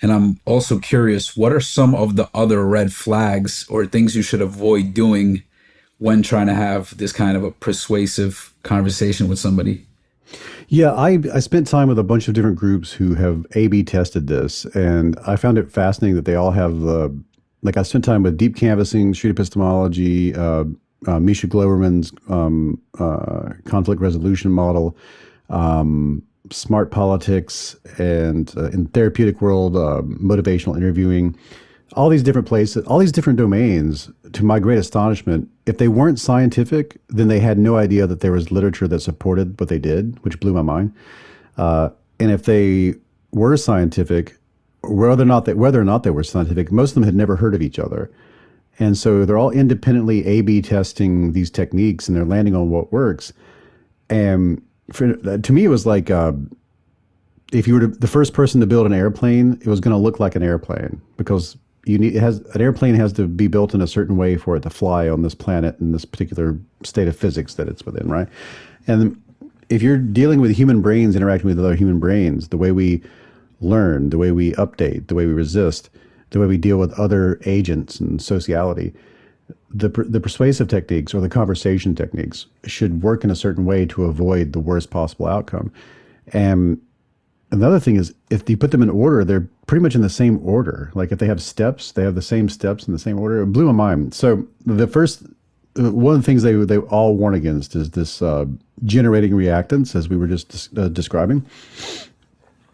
And I'm also curious, what are some of the other red flags or things you should avoid doing when trying to have this kind of a persuasive conversation with somebody? Yeah, I spent time with a bunch of different groups who have A/B tested this, and I found it fascinating that they all have I spent time with deep canvassing, street epistemology, Misha Glouberman's conflict resolution model, smart politics, and in therapeutic world, motivational interviewing, all these different places, all these different domains. To my great astonishment, if they weren't scientific, then they had no idea that there was literature that supported what they did, which blew my mind. And if they were scientific, whether or not they were scientific, most of them had never heard of each other. And so they're all independently A/B testing these techniques, and they're landing on what works. And to me, it was like if you were the first person to build an airplane, it was going to look like an airplane because an airplane has to be built in a certain way for it to fly on this planet in this particular state of physics that it's within, right? And if you're dealing with human brains interacting with other human brains, the way we learn, the way we update, the way we resist, the way we deal with other agents and sociality, the persuasive techniques or the conversation techniques should work in a certain way to avoid the worst possible outcome. And another thing is, if you put them in order, they're pretty much in the same order. Like if they have steps, they have the same steps in the same order. It blew my mind. So the first, one of the things they all warn against is this generating reactance, as we were just describing.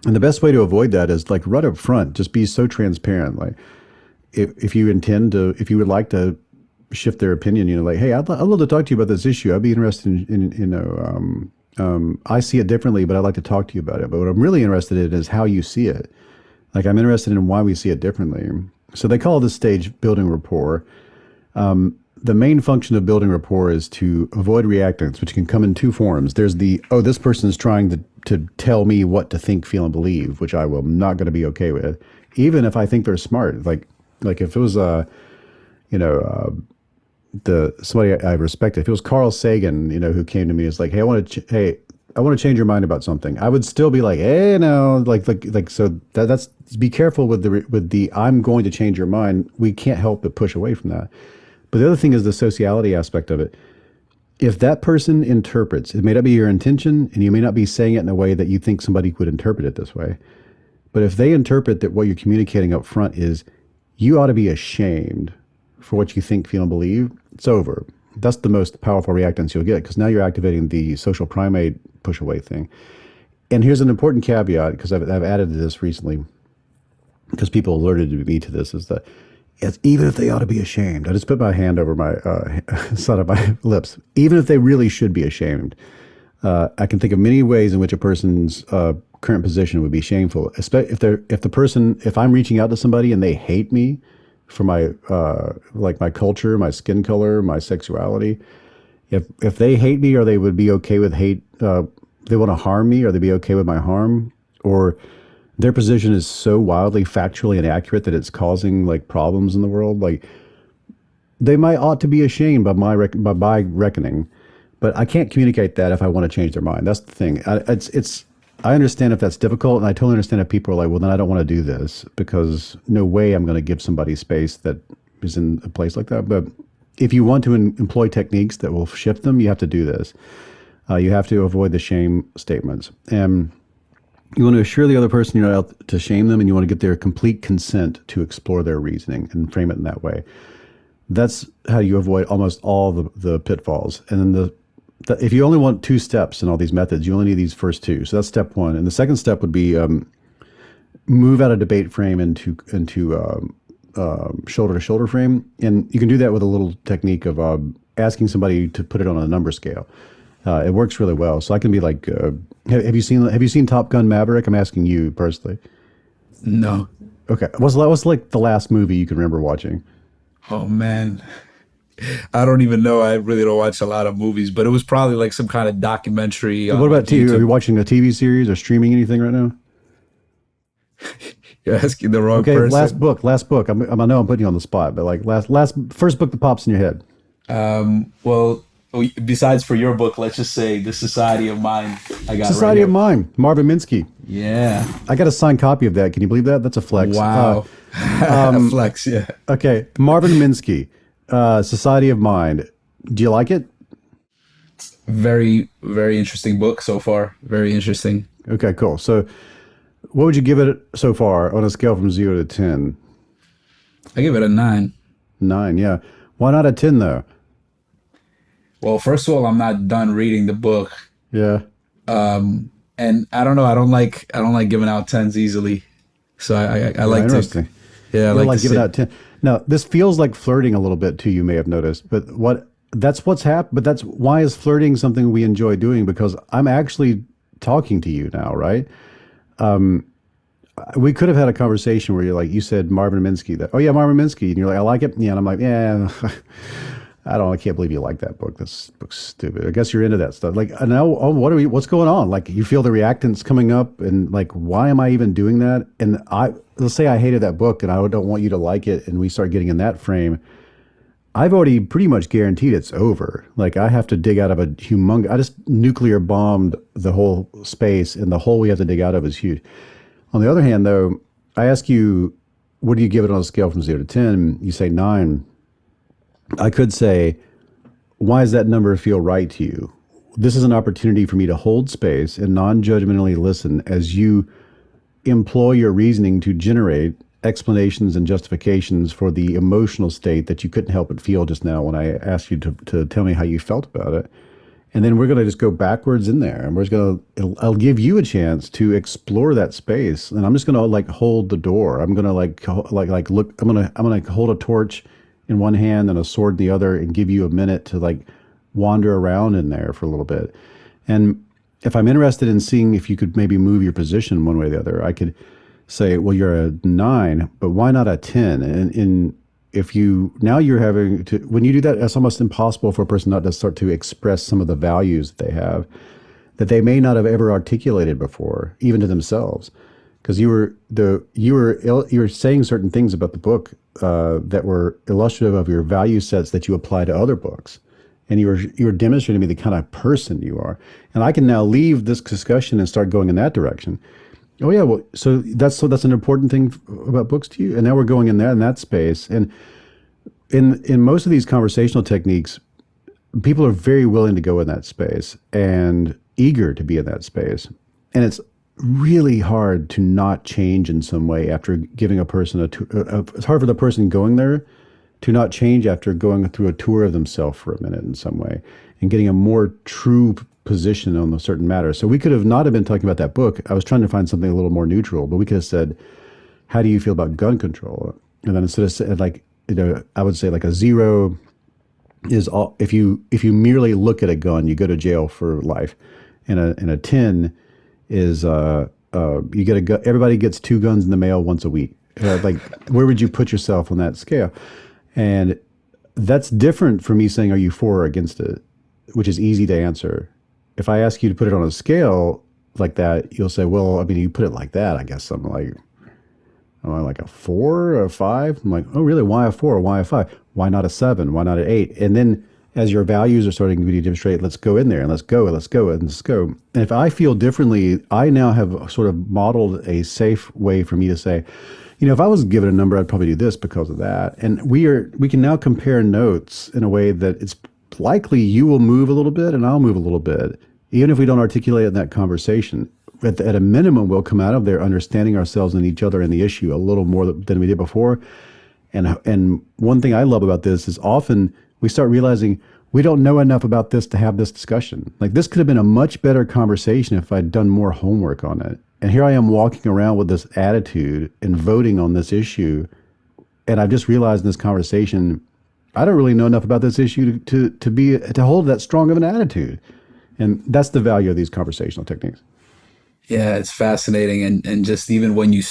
And the best way to avoid that is like right up front, just be so transparent. Like if you would like to shift their opinion, like, hey, I'd love to talk to you about this issue. I'd be interested in I see it differently, but I'd like to talk to you about it. But what I'm really interested in is how you see it. Like I'm interested in why we see it differently. So they call this stage building rapport. The main function of building rapport is to avoid reactance, which can come in two forms. There's this person is trying to tell me what to think, feel, and believe, which I will not going to be okay with, even if I think they're smart. Like if it was somebody I respected, if it was Carl Sagan, who came to me, is like, hey, I want to change your mind about something. I would still be like, hey, no, so that's be careful with the I'm going to change your mind. We can't help but push away from that. But the other thing is the sociality aspect of it. If that person interprets, it may not be your intention, and you may not be saying it in a way that you think somebody would interpret it this way. But if they interpret that what you're communicating up front is, you ought to be ashamed for what you think, feel, and believe, it's over. That's the most powerful reactance you'll get, because now you're activating the social primate push away thing. And here's an important caveat, because I've added to this recently, because people alerted me to this, is that even if they ought to be ashamed, I just put my hand over my side of my lips, even if they really should be ashamed, I can think of many ways in which a person's current position would be shameful. If I'm reaching out to somebody and they hate me for my my culture, my skin color, my sexuality, if they hate me, or they would be okay with hate, they want to harm me, or they'd be okay with my harm, or their position is so wildly factually inaccurate that it's causing problems in the world, they ought to be ashamed by my reckoning. But I can't communicate that if I want to change their mind. That's the thing. I understand if that's difficult, and I totally understand if people are like, well, then I don't want to do this, because no way I'm going to give somebody space that is in a place like that. But if you want to employ techniques that will shift them, you have to do this. You have to avoid the shame statements. And you want to assure the other person you're not out to shame them, and you want to get their complete consent to explore their reasoning and frame it in that way. That's how you avoid almost all the pitfalls. And then if you only want 2 steps in all these methods, you only need these first 2. So that's step 1. And the second step would be move out of debate frame into shoulder to shoulder frame. And you can do that with a little technique of asking somebody to put it on a number scale. It works really well. So I can be like, have you seen Top Gun Maverick? I'm asking you personally. No. Okay. What's the last movie you can remember watching? Oh man, I don't even know. I really don't watch a lot of movies, but it was probably some kind of documentary. What about TV? Are you watching a TV series or streaming anything right now? You're asking the wrong person. Okay, last book. I know I'm putting you on the spot, but first book that pops in your head. Well, besides for your book, let's just say The Society of Mind. I got Society of Mind, Marvin Minsky. Yeah. I got a signed copy of that. Can you believe that? That's a flex. Wow. A flex, yeah. Okay, Marvin Minsky, Society of Mind. Do you like it? Very, very interesting book so far. Very interesting. Okay, cool. So what would you give it so far on a scale from 0 to 10? I give it a 9. 9, yeah. Why not a 10 though? Well, first of all, I'm not done reading the book. Yeah. And I don't know. I don't like giving out 10s easily. So I like to. Yeah, I like giving out 10. Now, this feels like flirting a little bit too. You may have noticed, but that's what's happened. But that's why is flirting something we enjoy doing? Because I'm actually talking to you now, right? we could have had a conversation where you're like, you said Marvin Minsky, that, oh yeah, Marvin Minsky. And you're like, I like it. Yeah. And I'm like, yeah, I can't believe you like that book. This book's stupid. I guess you're into that stuff. Like, now, oh, what's going on? Like, you feel the reactants coming up, and like, why am I even doing that? And let's say I hated that book and I don't want you to like it, and we start getting in that frame. I've already pretty much guaranteed it's over. Like, I have to dig out of I just nuclear bombed the whole space, and the hole we have to dig out of is huge. On the other hand, though, I ask you, what do you give it on a scale from 0 to 10? You say 9. I could say, why does that number feel right to you? This is an opportunity for me to hold space and non-judgmentally listen as you employ your reasoning to generate explanations and justifications for the emotional state that you couldn't help but feel just now when I asked you to tell me how you felt about it. And then we're going to just go backwards in there, and I'll give you a chance to explore that space. And I'm just going to like hold the door. I'm going to look, I'm going to hold a torch in one hand and a sword in the other, and give you a minute to like wander around in there for a little bit. And if I'm interested in seeing if you could maybe move your position one way or the other, I could say, well, you're a 9, but why not a 10? And if you're having to, when you do that, it's almost impossible for a person not to start to express some of the values that they have that they may not have ever articulated before, even to themselves. Because you were saying certain things about the book that were illustrative of your value sets that you apply to other books, and you were demonstrating to me the kind of person you are. And I can now leave this discussion and start going in that direction. Oh yeah, well, so that's an important thing about books to you. And now we're going in that space. And in most of these conversational techniques, people are very willing to go in that space and eager to be in that space. And it's really hard to not change in some way after giving a person it's hard for the person going there to not change after going through a tour of themselves for a minute in some way and getting a more true position on a certain matter. So we could have not have been talking about that book. I was trying to find something a little more neutral, but we could have said, how do you feel about gun control? And then instead of saying, like, I would say like a 0 is all, if you merely look at a gun, you go to jail for life. And a 10 is you get a gun. Everybody gets 2 guns in the mail once a week. Like, where would you put yourself on that scale? And that's different from me saying, are you for or against it, which is easy to answer. If I ask you to put it on a scale like that, you'll say, well, I mean, you put it like that, I guess I'm like a 4 or a 5. I'm like, oh, really? Why a 4? Why a 5? Why not a 7? Why not an 8? And then as your values are starting to be demonstrated, let's go in there and let's go. And if I feel differently, I now have sort of modeled a safe way for me to say, if I was given a number, I'd probably do this because of that. And we can now compare notes in a way that it's likely you will move a little bit and I'll move a little bit, even if we don't articulate it in that conversation. At a minimum, we'll come out of there understanding ourselves and each other and the issue a little more than we did before. And one thing I love about this is often we start realizing we don't know enough about this to have this discussion. Like, this could have been a much better conversation if I'd done more homework on it. And here I am walking around with this attitude and voting on this issue. And I've just realized in this conversation, I don't really know enough about this issue to hold that strong of an attitude. And that's the value of these conversational techniques. Yeah, it's fascinating. And just even when you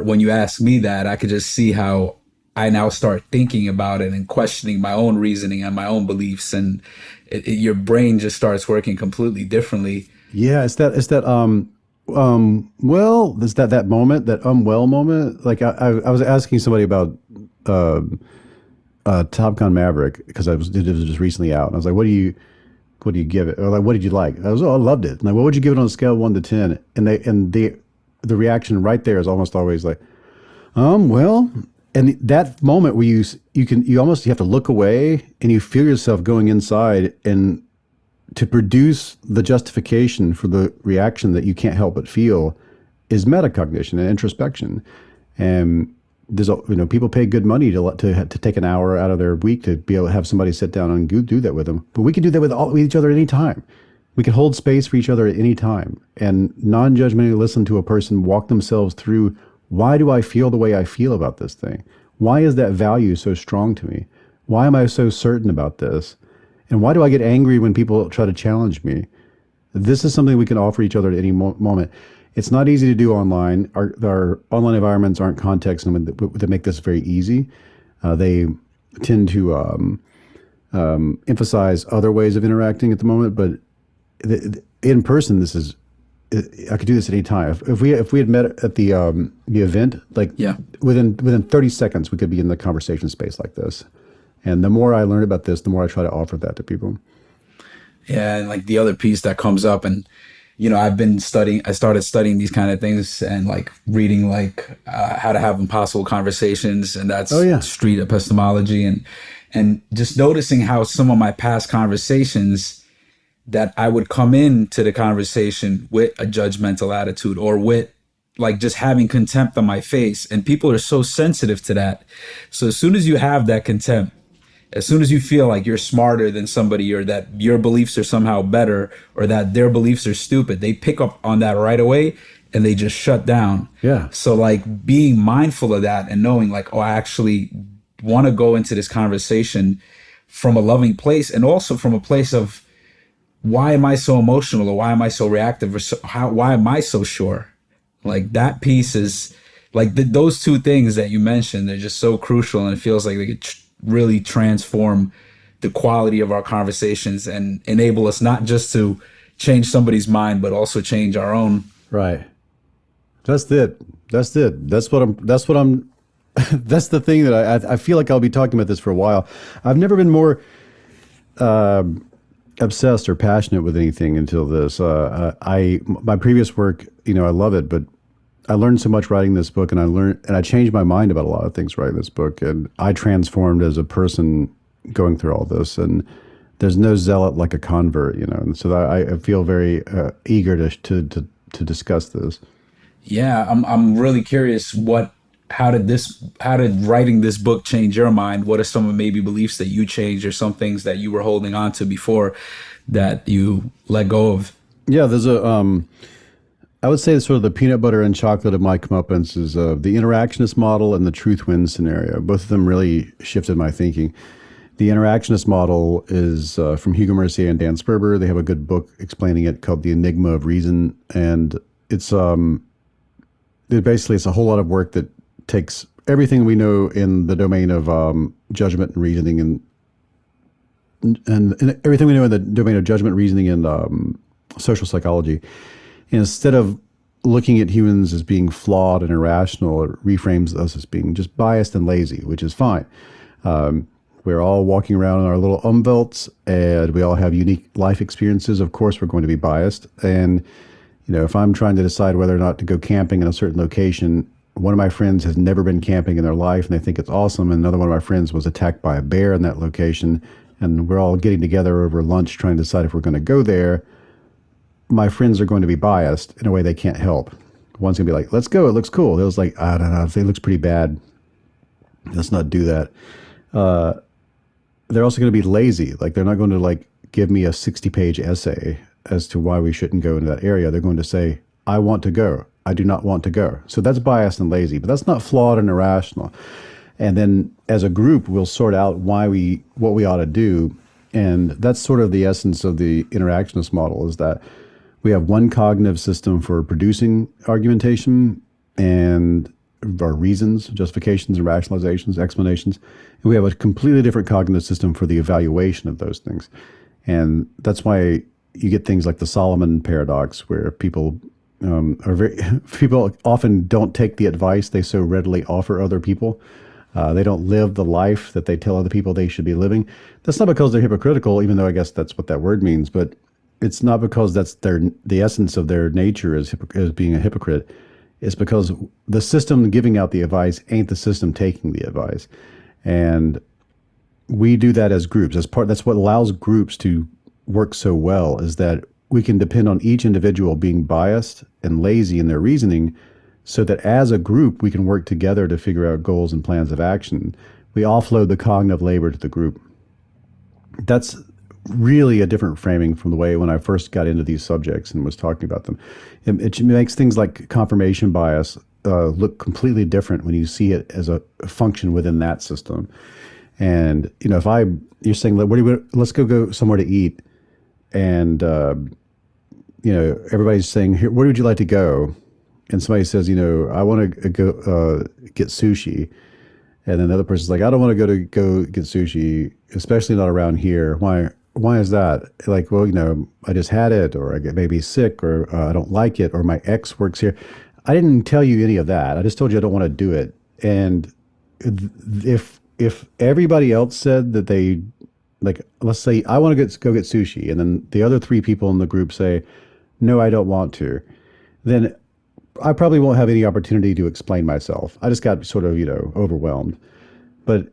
when you ask me that, I could just see how I now start thinking about it and questioning my own reasoning and my own beliefs. And your brain just starts working completely differently. Yeah, it's that there's that moment, that well moment. Like I was asking somebody about Top Gun Maverick because it was just recently out, and I was like, what do you give it? Or like, what did you like? I loved it. And like, what would you give it on a scale of 1 to 10? And the reaction right there is almost always like, well. And that moment where you almost have to look away and you feel yourself going inside and to produce the justification for the reaction that you can't help but feel is metacognition and introspection. And there's people pay good money to take an hour out of their week to be able to have somebody sit down and do that with them. But we can do that with each other at any time. We can hold space for each other at any time and non-judgmentally listen to a person walk themselves through, why do I feel the way I feel about this thing? Why is that value so strong to me? Why am I so certain about this? And why do I get angry when people try to challenge me? This is something we can offer each other at any moment. It's not easy to do online. Our online environments aren't context that make this very easy. They tend to emphasize other ways of interacting at the moment, but in person, this is, I could do this at any time. If we had met at the event, like within 30 seconds, we could be in the conversation space like this. And the more I learn about this, the more I try to offer that to people. Yeah, and like the other piece that comes up, and I started studying these kind of things and like reading like how to have impossible conversations, and that's street epistemology, and just noticing how some of my past conversations, that I would come into the conversation with a judgmental attitude or with like just having contempt on my face, and people are so sensitive to that. So as soon as you have that contempt, as soon as you feel like you're smarter than somebody, or that your beliefs are somehow better, or that their beliefs are stupid, they pick up on that right away and they just shut down. Yeah. So like being mindful of that and knowing like, oh, I actually want to go into this conversation from a loving place, and also from a place of, why am I so emotional, or why am I so reactive, or why am I so sure? Like that piece is like those two things that you mentioned, they're just so crucial, and it feels like they could really transform the quality of our conversations and enable us not just to change somebody's mind, but also change our own. Right. That's it. That's the thing that I feel like I'll be talking about this for a while. I've never been more obsessed or passionate with anything until this. My previous work, I love it, but I learned so much writing this book, and I changed my mind about a lot of things writing this book, and I transformed as a person going through all this. And there's no zealot like a convert, And so I feel very eager to discuss this. Yeah, I'm really curious. How did writing this book change your mind? What are some of maybe beliefs that you changed, or some things that you were holding on to before that you let go of? Yeah, there's I would say sort of the peanut butter and chocolate of my comeuppance is the interactionist model and the truth wins scenario. Both of them really shifted my thinking. The interactionist model is from Hugo Mercier and Dan Sperber. They have a good book explaining it called The Enigma of Reason. And it's basically it's a whole lot of work that takes everything we know in the domain of judgment and reasoning, and everything we know in the domain of judgment, reasoning, and social psychology. And instead of looking at humans as being flawed and irrational, it reframes us as being just biased and lazy, which is fine. We're all walking around in our little umvelts, and we all have unique life experiences. Of course, we're going to be biased. And, if I'm trying to decide whether or not to go camping in a certain location, one of my friends has never been camping in their life, and they think it's awesome. And another one of my friends was attacked by a bear in that location, and we're all getting together over lunch trying to decide if we're going to go there. My friends are going to be biased in a way they can't help. One's going to be like, let's go, it looks cool. The other's like, I don't know, it looks pretty bad. Let's not do that. They're also going to be lazy. Like, they're not going to like give me a 60-page essay as to why we shouldn't go into that area. They're going to say, I want to go. I do not want to go. So that's biased and lazy, but that's not flawed and irrational. And then as a group, we'll sort out what we ought to do. And that's sort of the essence of the interactionist model, is that we have one cognitive system for producing argumentation and our reasons, justifications, and rationalizations, explanations. And we have a completely different cognitive system for the evaluation of those things. And that's why you get things like the Solomon paradox, where people people often don't take the advice they so readily offer other people. They don't live the life that they tell other people they should be living. That's not because they're hypocritical, even though I guess that's what that word means, but it's not because that's the essence of their nature as being a hypocrite. It's because the system giving out the advice ain't the system taking the advice. And we do that as groups. That's what allows groups to work so well, is that we can depend on each individual being biased and lazy in their reasoning, so that as a group, we can work together to figure out goals and plans of action. We offload the cognitive labor to the group. That's really a different framing from the way when I first got into these subjects and was talking about them. It makes things like confirmation bias look completely different when you see it as a function within that system. And, if you're saying, let's go somewhere to eat, and, everybody's saying, where would you like to go? and somebody says, I want to go get sushi, and then the other person's like, I don't want to go get sushi, especially not around here. Why is that? Like, well, I just had it, or I get maybe sick, or I don't like it, or my ex works here. I didn't tell you any of that. I just told you I don't want to do it. And if everybody else said that they, like, let's say I want to go get sushi, and then the other three people in the group say, no, I don't want to, then I probably won't have any opportunity to explain myself. I just got sort of, overwhelmed. But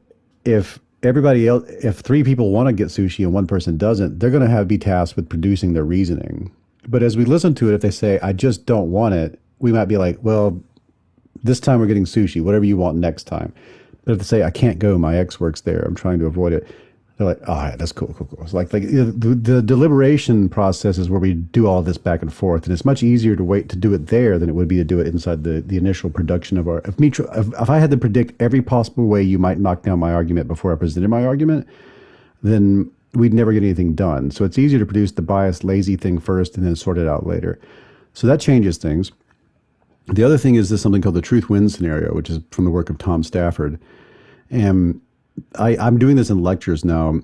if if three people want to get sushi and one person doesn't, they're going to be tasked with producing their reasoning. But as we listen to it, if they say, I just don't want it, we might be like, well, this time we're getting sushi, whatever you want next time. But if they say, I can't go, my ex works there, I'm trying to avoid it, they're like, all right, that's cool. It's like the deliberation process is where we do all this back and forth. And it's much easier to wait to do it there than it would be to do it inside the initial production of if I had to predict every possible way you might knock down my argument before I presented my argument, then we'd never get anything done. So it's easier to produce the biased, lazy thing first and then sort it out later. So that changes things. The other thing is this something called the truth wins scenario, which is from the work of Tom Stafford. And I'm doing this in lectures now,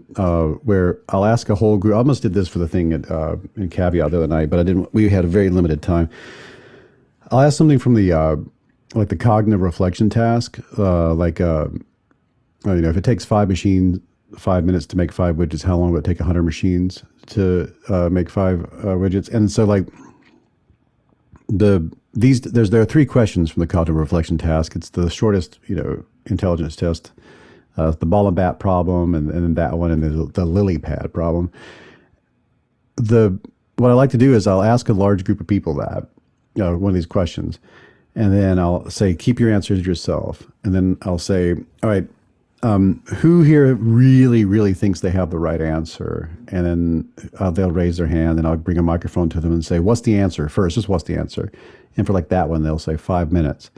where I'll ask a whole group. I almost did this for the thing in Caveat the other night, but I didn't. We had a very limited time. I'll ask something from the like the cognitive reflection task, if it takes 5 minutes to make 5 widgets, how long would it take 100 machines to make 5 widgets? And so like there are 3 questions from the cognitive reflection task. It's the shortest intelligence test. The ball and bat problem, and then that one, and the lily pad problem. What I like to do is I'll ask a large group of people that one of these questions, and then I'll say, keep your answers yourself. And then I'll say, all right, who here really, really thinks they have the right answer? And then they'll raise their hand, and I'll bring a microphone to them and say, what's the answer first? Just what's the answer? And for like that one, they'll say 5 minutes.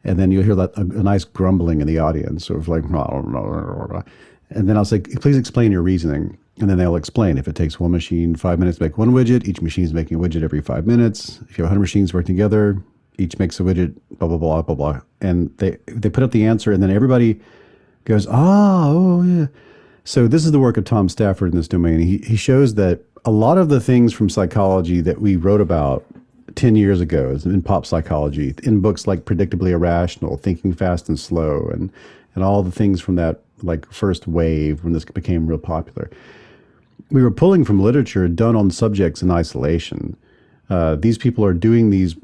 And then you'll hear a nice grumbling in the audience, sort of like, and then I'll say, please explain your reasoning. And then they'll explain. If it takes one machine 5 minutes to make one widget, each machine is making a widget every 5 minutes. If you have 100 machines working together, each makes a widget, blah, blah, blah, blah, blah. And they put up the answer, and then everybody goes, oh, yeah. So this is the work of Tom Stafford in this domain. He shows that a lot of the things from psychology that we wrote about 10 years ago in pop psychology, in books like Predictably Irrational, Thinking Fast and Slow, and all the things from that like first wave when this became real popular. We were pulling from literature done on subjects in isolation. These people are doing these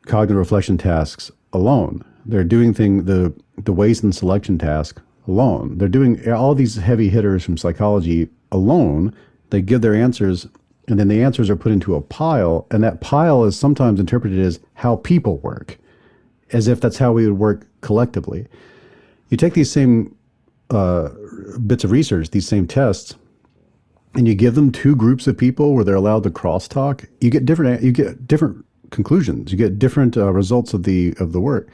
cognitive reflection tasks alone. They're doing the waste and selection task alone. They're doing all these heavy hitters from psychology alone. They give their answers, and then the answers are put into a pile, and that pile is sometimes interpreted as how people work, as if that's how we would work collectively. You take these same bits of research, these same tests, and you give them 2 groups of people where they're allowed to crosstalk. You get different conclusions. You get different results of the work.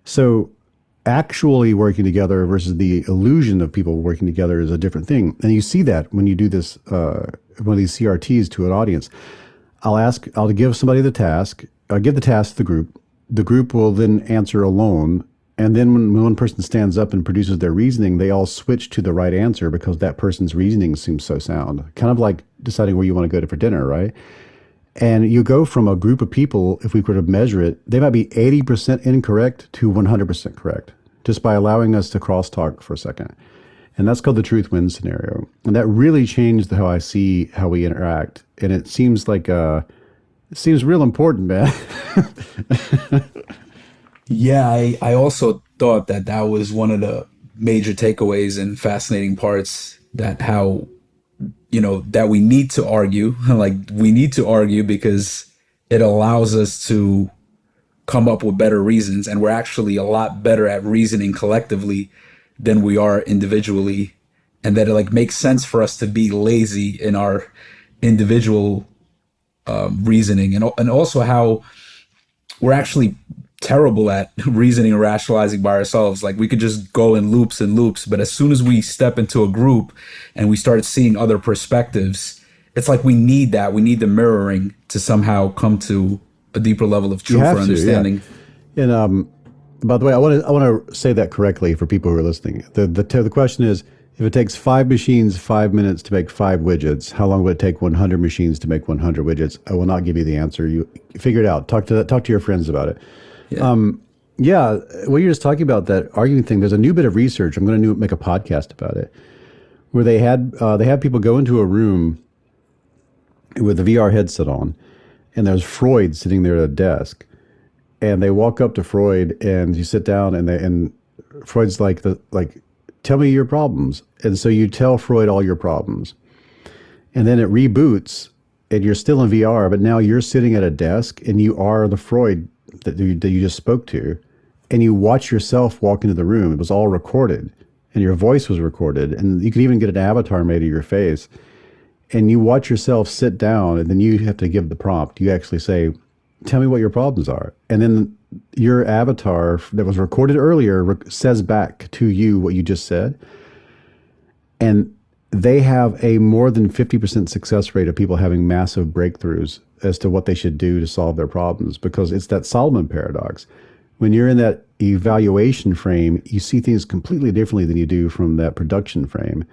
So actually working together versus the illusion of people working together is a different thing. And you see that when you do this, one of these CRTs to an audience. I'll give somebody the task. I'll give the task to the group. The group will then answer alone. And then when one person stands up and produces their reasoning, they all switch to the right answer because that person's reasoning seems so sound. Kind of like deciding where you want to go to for dinner, right? And you go from a group of people, if we were to measure it, they might be 80% incorrect to 100% correct, just by allowing us to crosstalk for a second. And that's called the truth wins scenario. And that really changed how I see how we interact. And it seems like, it seems real important, man. Yeah, I also thought that was one of the major takeaways and fascinating parts, that how, that we need to argue, like we need to argue because it allows us to come up with better reasons. And we're actually a lot better at reasoning collectively than we are individually. And that it like makes sense for us to be lazy in our individual reasoning, and also how we're actually terrible at reasoning and rationalizing by ourselves. Like we could just go in loops and loops, but as soon as we step into a group and we start seeing other perspectives, it's like we need the mirroring to somehow come to a deeper level of You truth or have to, yeah. understanding. And by the way, I want to say that correctly for people who are listening. The question is, if it takes 5 machines 5 minutes to make 5 widgets, how long would it take 100 machines to make 100 widgets? I will not give you the answer. You figure it out. Talk to your friends about it. Yeah. Yeah, what you're just talking about, that arguing thing. There's a new bit of research. I'm going to make a podcast about it, where they have people go into a room with a VR headset on, and there's Freud sitting there at a desk, and they walk up to Freud, and you sit down, and Freud's like, tell me your problems. And so you tell Freud all your problems. And then it reboots and you're still in VR, but now you're sitting at a desk and you are the Freud that you just spoke to. And you watch yourself walk into the room. It was all recorded and your voice was recorded. And you could even get an avatar made of your face. And you watch yourself sit down, and then you have to give the prompt. You actually say, tell me what your problems are. And then your avatar that was recorded earlier says back to you what you just said. And they have a more than 50% success rate of people having massive breakthroughs as to what they should do to solve their problems, because it's that Solomon paradox. When you're in that evaluation frame, you see things completely differently than you do from that production frame.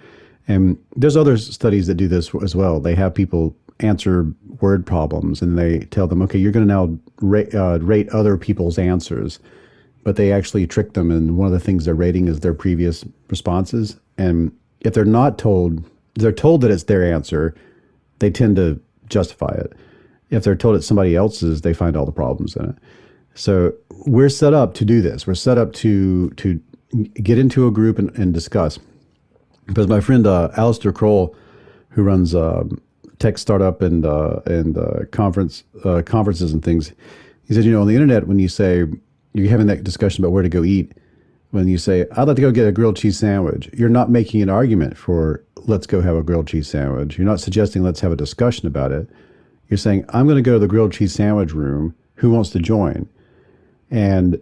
And there's other studies that do this as well. They have people answer word problems, and they tell them, okay, you're going to now rate other people's answers, but they actually trick them. And one of the things they're rating is their previous responses. And if they're not told, they're told that it's their answer, they tend to justify it. If they're told it's somebody else's, they find all the problems in it. So we're set up to do this. We're set up to get into a group and discuss. Because my friend Alistair Kroll, who runs tech startup and conferences and things, he said, on the internet, when you say you're having that discussion about where to go eat, when you say, I'd like to go get a grilled cheese sandwich, you're not making an argument for let's go have a grilled cheese sandwich. You're not suggesting let's have a discussion about it. You're saying, I'm going to go to the grilled cheese sandwich room. Who wants to join? And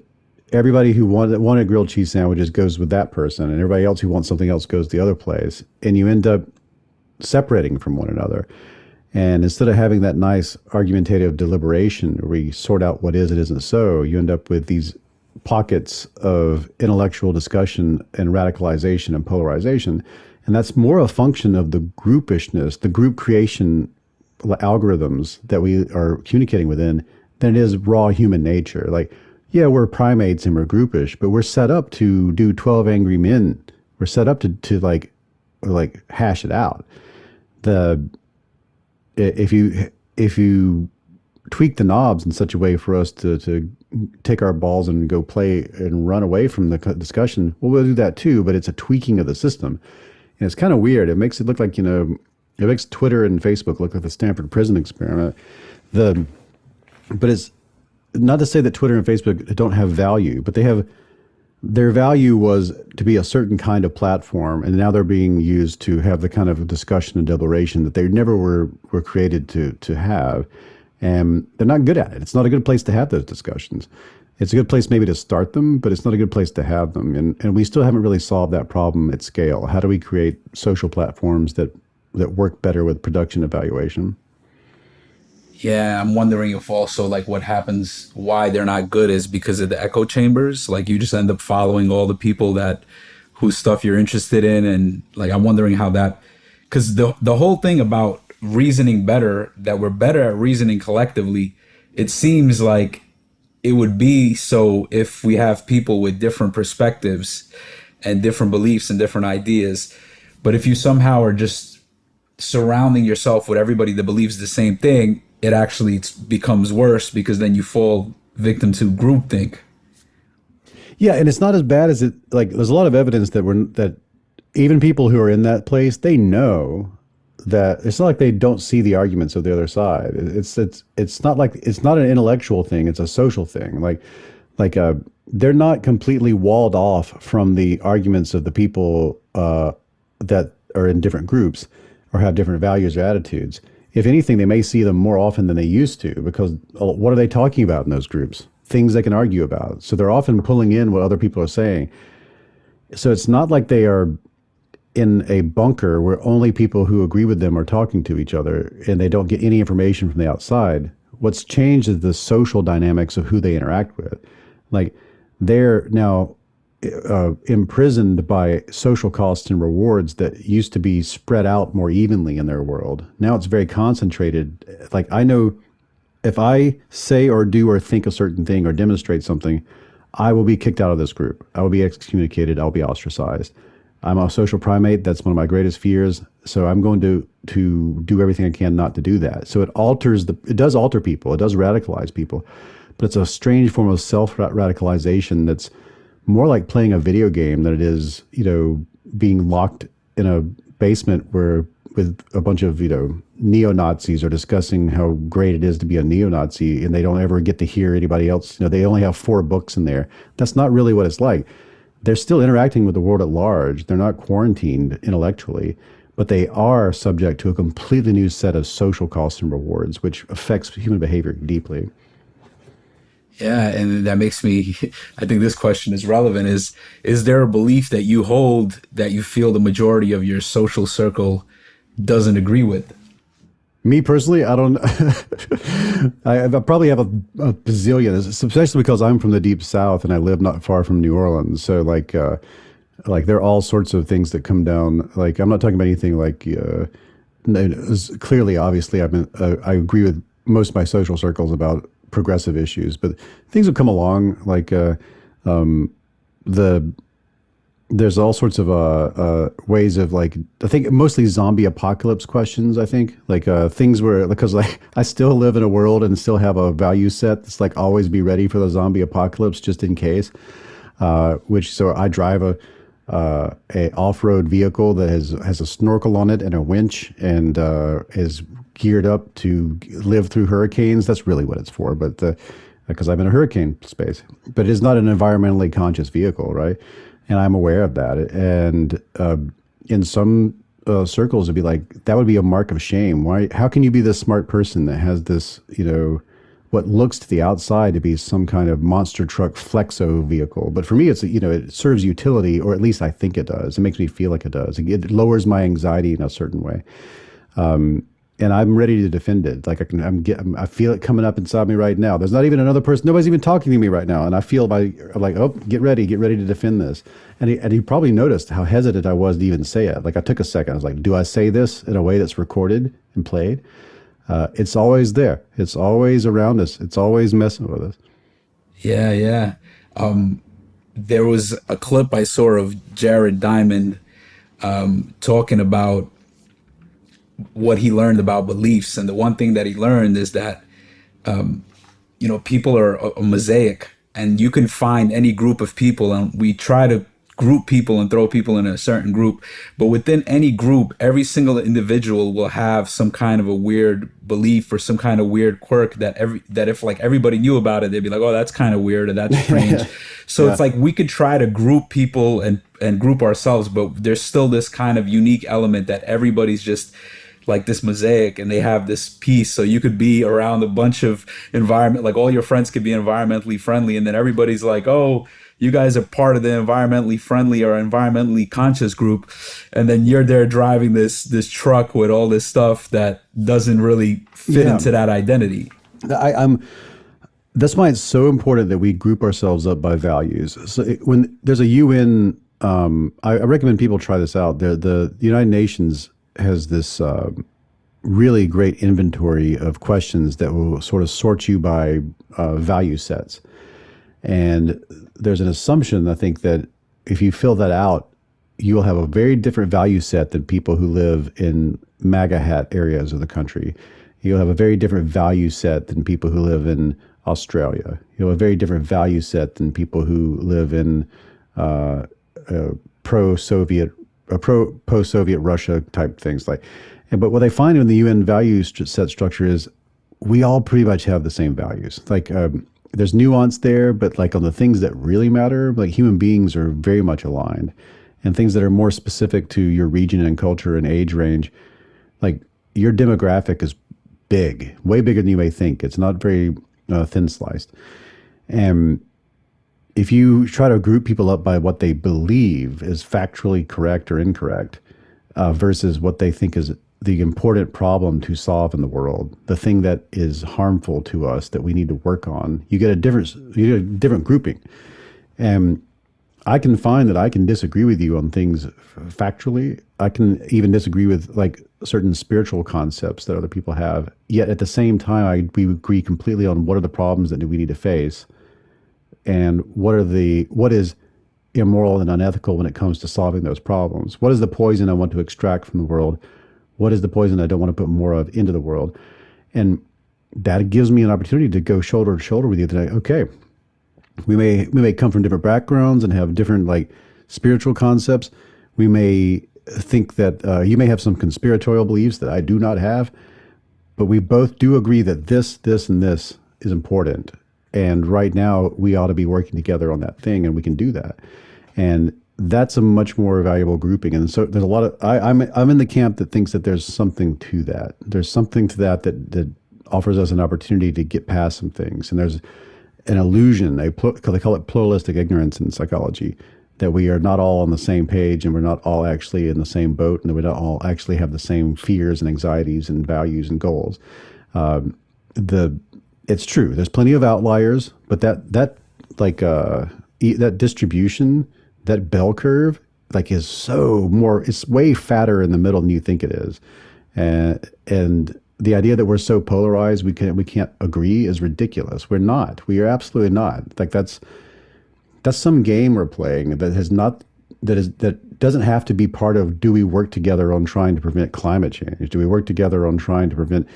everybody who wanted grilled cheese sandwiches goes with that person, and everybody else who wants something else goes the other place. And you end up separating from one another. And instead of having that nice argumentative deliberation where we sort out what is and isn't so, you end up with these pockets of intellectual discussion and radicalization and polarization. And that's more a function of the groupishness, the group creation algorithms that we are communicating within, than it is raw human nature. Like, yeah, we're primates and we're groupish, but we're set up to do 12 Angry Men. We're set up to like hash it out. If you tweak the knobs in such a way for us to take our balls and go play and run away from the discussion, well, we'll do that too, but it's a tweaking of the system. And it's kind of weird. It makes it look like, it makes Twitter and Facebook look like the Stanford prison experiment. But it's not to say that Twitter and Facebook don't have value, but their value was to be a certain kind of platform, and now they're being used to have the kind of discussion and deliberation that they never were created to have. And they're not good at it. It's not a good place to have those discussions. It's a good place maybe to start them, but it's not a good place to have them. And we still haven't really solved that problem at scale. How do we create social platforms that work better with production evaluation? Yeah, I'm wondering if also like what happens, why they're not good is because of the echo chambers. Like you just end up following all the people whose stuff you're interested in. And like, I'm wondering how that, because the whole thing about reasoning better, that we're better at reasoning collectively, it seems like it would be so if we have people with different perspectives and different beliefs and different ideas. But if you somehow are just surrounding yourself with everybody that believes the same thing, it actually becomes worse, because then you fall victim to groupthink. Yeah, and it's not as bad as it. Like, there's a lot of evidence that even people who are in that place, they know that it's not like they don't see the arguments of the other side. It's not like it's not an intellectual thing; it's a social thing. They're not completely walled off from the arguments of the people that are in different groups or have different values or attitudes. If anything, they may see them more often than they used to, because what are they talking about in those groups? Things they can argue about. So they're often pulling in what other people are saying. So it's not like they are in a bunker where only people who agree with them are talking to each other and they don't get any information from the outside. What's changed is the social dynamics of who they interact with. Like they're now imprisoned by social costs and rewards that used to be spread out more evenly in their world. Now it's very concentrated. Like I know if I say or do or think a certain thing or demonstrate something, I will be kicked out of this group. I will be excommunicated. I'll be ostracized. I'm a social primate. That's one of my greatest fears. So I'm going to do everything I can not to do that. So it does alter people. It does radicalize people, but it's a strange form of self-radicalization that's more like playing a video game than it is, being locked in a basement where with a bunch of, neo-Nazis are discussing how great it is to be a neo-Nazi, and they don't ever get to hear anybody else. They only have 4 books in there. That's not really what it's like. They're still interacting with the world at large. They're not quarantined intellectually, but they are subject to a completely new set of social costs and rewards, which affects human behavior deeply. Yeah, and that makes me, I think this question is relevant. Is there a belief that you hold that you feel the majority of your social circle doesn't agree with? Me personally, I don't. I probably have a bazillion, especially because I'm from the deep South and I live not far from New Orleans. So like there are all sorts of things that come down. Like I'm not talking about anything like. Clearly, obviously, I agree with most of my social circles about progressive issues, but things have come along like there's all sorts of ways of like, I think mostly zombie apocalypse questions. I think like things where, because like I still live in a world and still have a value set that's like always be ready for the zombie apocalypse just in case. So I drive a off-road vehicle that has a snorkel on it and a winch and is geared up to live through hurricanes. That's really what it's for, but because I'm in a hurricane space. But it is not an environmentally conscious vehicle, right? And I'm aware of that. And in some circles, it'd be like, that would be a mark of shame. Why? How can you be this smart person that has this, what looks to the outside to be some kind of monster truck flexo vehicle? But for me, it's, it serves utility, or at least I think it does. It makes me feel like it does. It lowers my anxiety in a certain way. And I'm ready to defend it. Like I feel it coming up inside me right now. There's not even another person. Nobody's even talking to me right now. And I feel I'm like, oh, get ready to defend this. And he probably noticed how hesitant I was to even say it. Like I took a second. I was like, do I say this in a way that's recorded and played? It's always there. It's always around us. It's always messing with us. Yeah, yeah. There was a clip I saw of Jared Diamond talking about what he learned about beliefs. And the one thing that he learned is that, people are a mosaic, and you can find any group of people, and we try to group people and throw people in a certain group. But within any group, every single individual will have some kind of a weird belief or some kind of weird quirk that if like everybody knew about it, they'd be like, oh, that's kind of weird or that's strange. So It's like we could try to group people and group ourselves, but there's still this kind of unique element that everybody's just like this mosaic and they have this piece. So you could be around a bunch of environment, like all your friends could be environmentally friendly, and then everybody's like, oh, you guys are part of the environmentally friendly or environmentally conscious group, and then you're there driving this truck with all this stuff that doesn't really fit into that identity. That's why it's so important that we group ourselves up by values. So when there's a UN, I recommend people try this out. The United Nations has this really great inventory of questions that will sort of sort you by value sets. And there's an assumption, I think, that if you fill that out, you will have a very different value set than people who live in MAGA hat areas of the country. You'll have a very different value set than people who live in Australia. You'll have a very different value set than people who live in post-Soviet Russia type things. But what they find in the UN value set structure is we all pretty much have the same values. There's nuance there, but like on the things that really matter, like human beings are very much aligned. And things that are more specific to your region and culture and age range, like your demographic is big, way bigger than you may think. It's not very thin sliced. And if you try to group people up by what they believe is factually correct or incorrect versus what they think is the important problem to solve in the world, the thing that is harmful to us that we need to work on, you get a different grouping. And I can find that I can disagree with you on things factually. I can even disagree with like certain spiritual concepts that other people have. Yet at the same time, we agree completely on what are the problems that we need to face, and what is immoral and unethical when it comes to solving those problems. What is the poison I want to extract from the world? What is the poison I don't want to put more of into the world? And that gives me an opportunity to go shoulder to shoulder with you today. Okay, we may come from different backgrounds and have different like spiritual concepts. We may think that you may have some conspiratorial beliefs that I do not have, but we both do agree that this, and this is important. And right now we ought to be working together on that thing, and we can do that. And that's a much more valuable grouping. And so there's a lot of, I'm in the camp that thinks that there's something to that. There's something to that offers us an opportunity to get past some things. And there's an illusion, they call it pluralistic ignorance in psychology, that we are not all on the same page, and we're not all actually in the same boat, and that we don't all actually have the same fears and anxieties and values and goals. It's true. There's plenty of outliers, but that distribution, that bell curve, like it's way fatter in the middle than you think it is. And the idea that we're so polarized, we can't agree is ridiculous. We're not. We are absolutely not. Like that's some game we're playing that doesn't have to be part of, do we work together on trying to prevent climate change? Do we work together on trying to prevent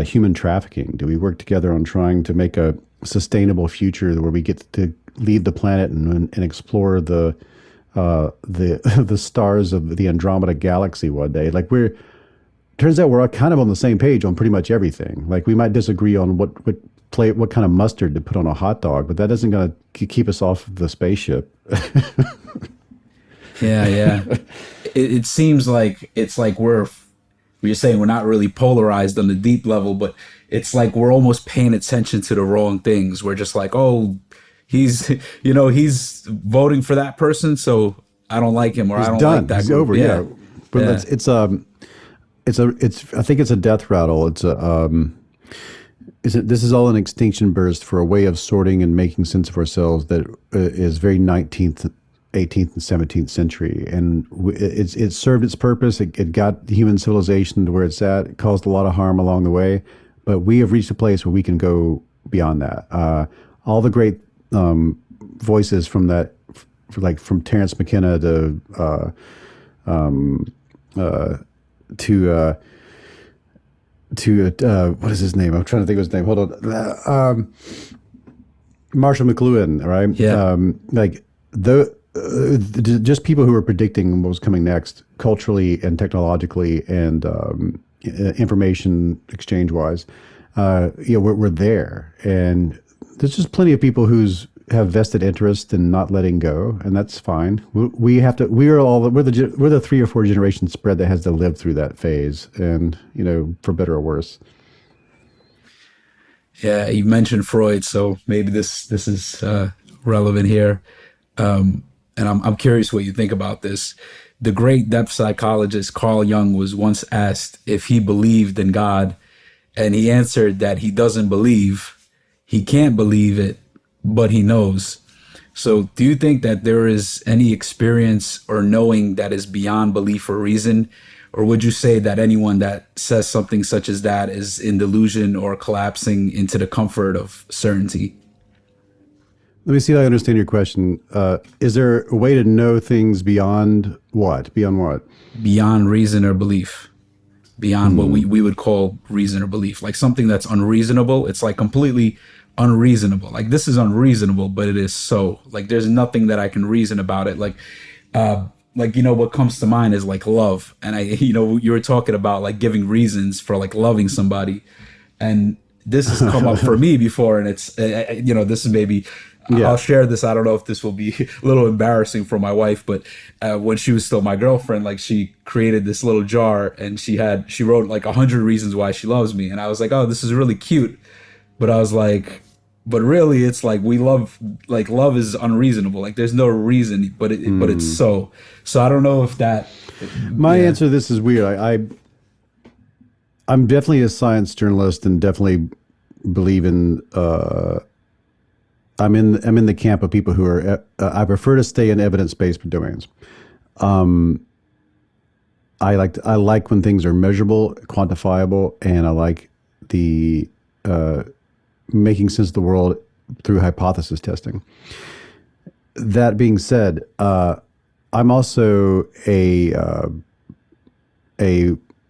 human trafficking? Do we work together on trying to make a sustainable future where we get to leave the planet and explore the stars of the Andromeda galaxy one day? Like turns out we're all kind of on the same page on pretty much everything. Like we might disagree on what kind of mustard to put on a hot dog, but that isn't going to keep us off the spaceship. Yeah. It seems like it's like you're saying we're not really polarized on the deep level, but it's like we're almost paying attention to the wrong things. We're just like, oh, he's voting for that person, so I don't like him, or I don't done. like that He's group. over. Yeah. But I think it's a death rattle. This is all an extinction burst for a way of sorting and making sense of ourselves that is very 19th, 18th, and 17th century. And it served its purpose. It got human civilization to where it's at. It caused a lot of harm along the way. But we have reached a place where we can go beyond that. All the great voices from that, from Terence McKenna to what is his name? I'm trying to think of his name. Hold on. Marshall McLuhan, right? Yeah. Just people who are predicting what was coming next, culturally and technologically and information exchange wise. We're there, and there's just plenty of people have vested interest in not letting go, and that's fine. We're the 3 or 4 generation spread that has to live through that phase, and for better or worse. Yeah, you mentioned Freud, so maybe this is relevant here, and I'm curious what you think about this. The great depth psychologist Carl Jung was once asked if he believed in God, and he answered that he doesn't believe, he can't believe it, but he knows. So do you think that there is any experience or knowing that is beyond belief or reason? Or would you say that anyone that says something such as that is in delusion or collapsing into the comfort of certainty? Let me see if I understand your question. Is there a way to know things beyond what? Beyond what? Beyond reason or belief. Beyond what we would call reason or belief. Like something that's unreasonable. It's like completely unreasonable. Like this is unreasonable, but it is so. Like there's nothing that I can reason about it. Like what comes to mind is like love. And you were talking about like giving reasons for like loving somebody. And this has come up for me before. And it's, this is maybe, I'll share this. I don't know if this will be a little embarrassing for my wife, but when she was still my girlfriend, like she created this little jar and she wrote like 100 reasons why she loves me. And I was like, oh, this is really cute. But I was like, but really it's like love is unreasonable. Like there's no reason, but it's so I don't know if that. My answer to this is weird. I'm definitely a science journalist and definitely believe in. I'm in the camp of people who are. I prefer to stay in evidence-based domains. Um, I like when things are measurable, quantifiable, and I like the uh, making sense of the world through hypothesis testing. That being said, I'm also a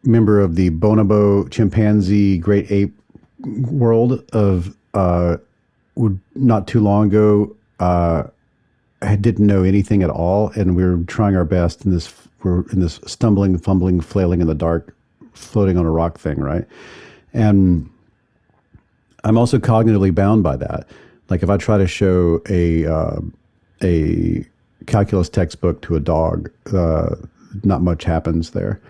member of the bonobo chimpanzee great ape world of not too long ago. I didn't know anything at all, and we were trying our best in this. We're in this stumbling, fumbling, flailing in the dark, floating on a rock thing, right? And I'm also cognitively bound by that. Like if I try to show a calculus textbook to a dog, not much happens there.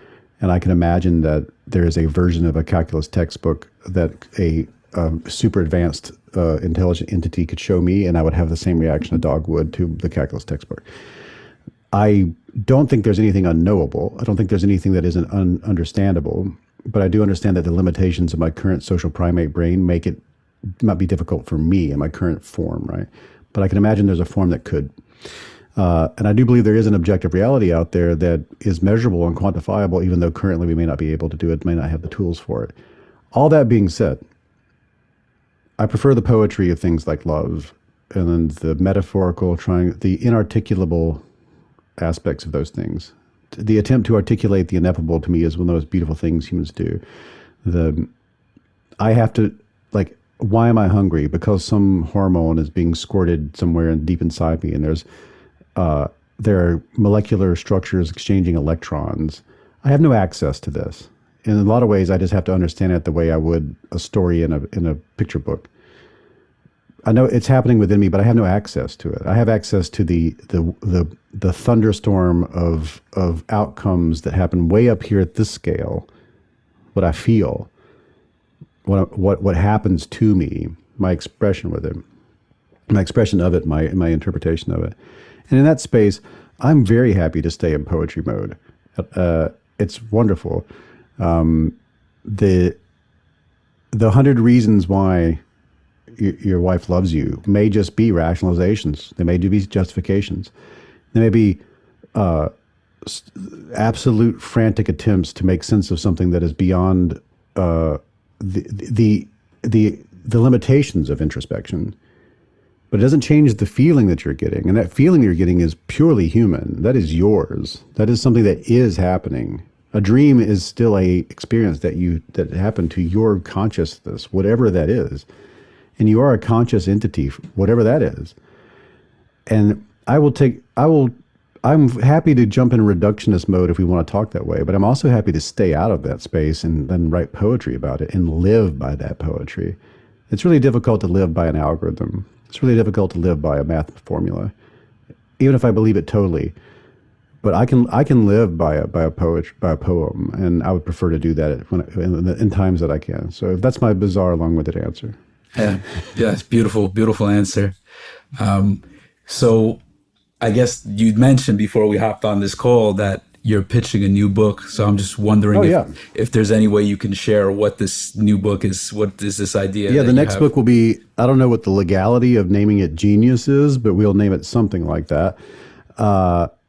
And I can imagine that there is a version of a calculus textbook that a super advanced intelligent entity could show me, and I would have the same reaction a dog would to the calculus textbook. I don't think there's anything unknowable. I don't think there's anything that isn't understandable. But I do understand that the limitations of my current social primate brain might be difficult for me in my current form, right? But I can imagine there's a form that could. And I do believe there is an objective reality out there that is measurable and quantifiable, even though currently we may not be able to do it, may not have the tools for it. All that being said, I prefer the poetry of things like love and then the metaphorical, the inarticulable aspects of those things. The attempt to articulate the ineffable to me is one of the most beautiful things humans do. I have to, like, why am I hungry? Because some hormone is being squirted somewhere deep inside me, and there are molecular structures exchanging electrons. I have no access to this. In a lot of ways, I just have to understand it the way I would a story in a picture book. I know it's happening within me, but I have no access to it. I have access to the thunderstorm of outcomes that happen way up here at this scale. What I feel, what happens to me, my expression with it, my expression of it, my interpretation of it, and in that space, I'm very happy to stay in poetry mode. It's wonderful. The 100 reasons why your wife loves you may just be rationalizations. They may be justifications. They may be absolute frantic attempts to make sense of something that is beyond the limitations of introspection. But it doesn't change the feeling that you're getting, and that feeling you're getting is purely human. That is yours. That is something that is happening. A dream is still a experience that happened to your consciousness, whatever that is. And you are a conscious entity, whatever that is. And I'm happy to jump in reductionist mode if we want to talk that way, but I'm also happy to stay out of that space and then write poetry about it and live by that poetry. It's really difficult to live by an algorithm. It's really difficult to live by a math formula, even if I believe it totally. But I can live by a poem, and I would prefer to do that in times that I can. So that's my bizarre, long-winded answer. Yeah, it's beautiful answer. So I guess you mentioned before we hopped on this call that you're pitching a new book. So I'm just wondering if there's any way you can share what this new book is. What is this idea? Yeah, the next book will be, I don't know what the legality of naming it Genius is, but we'll name it something like that.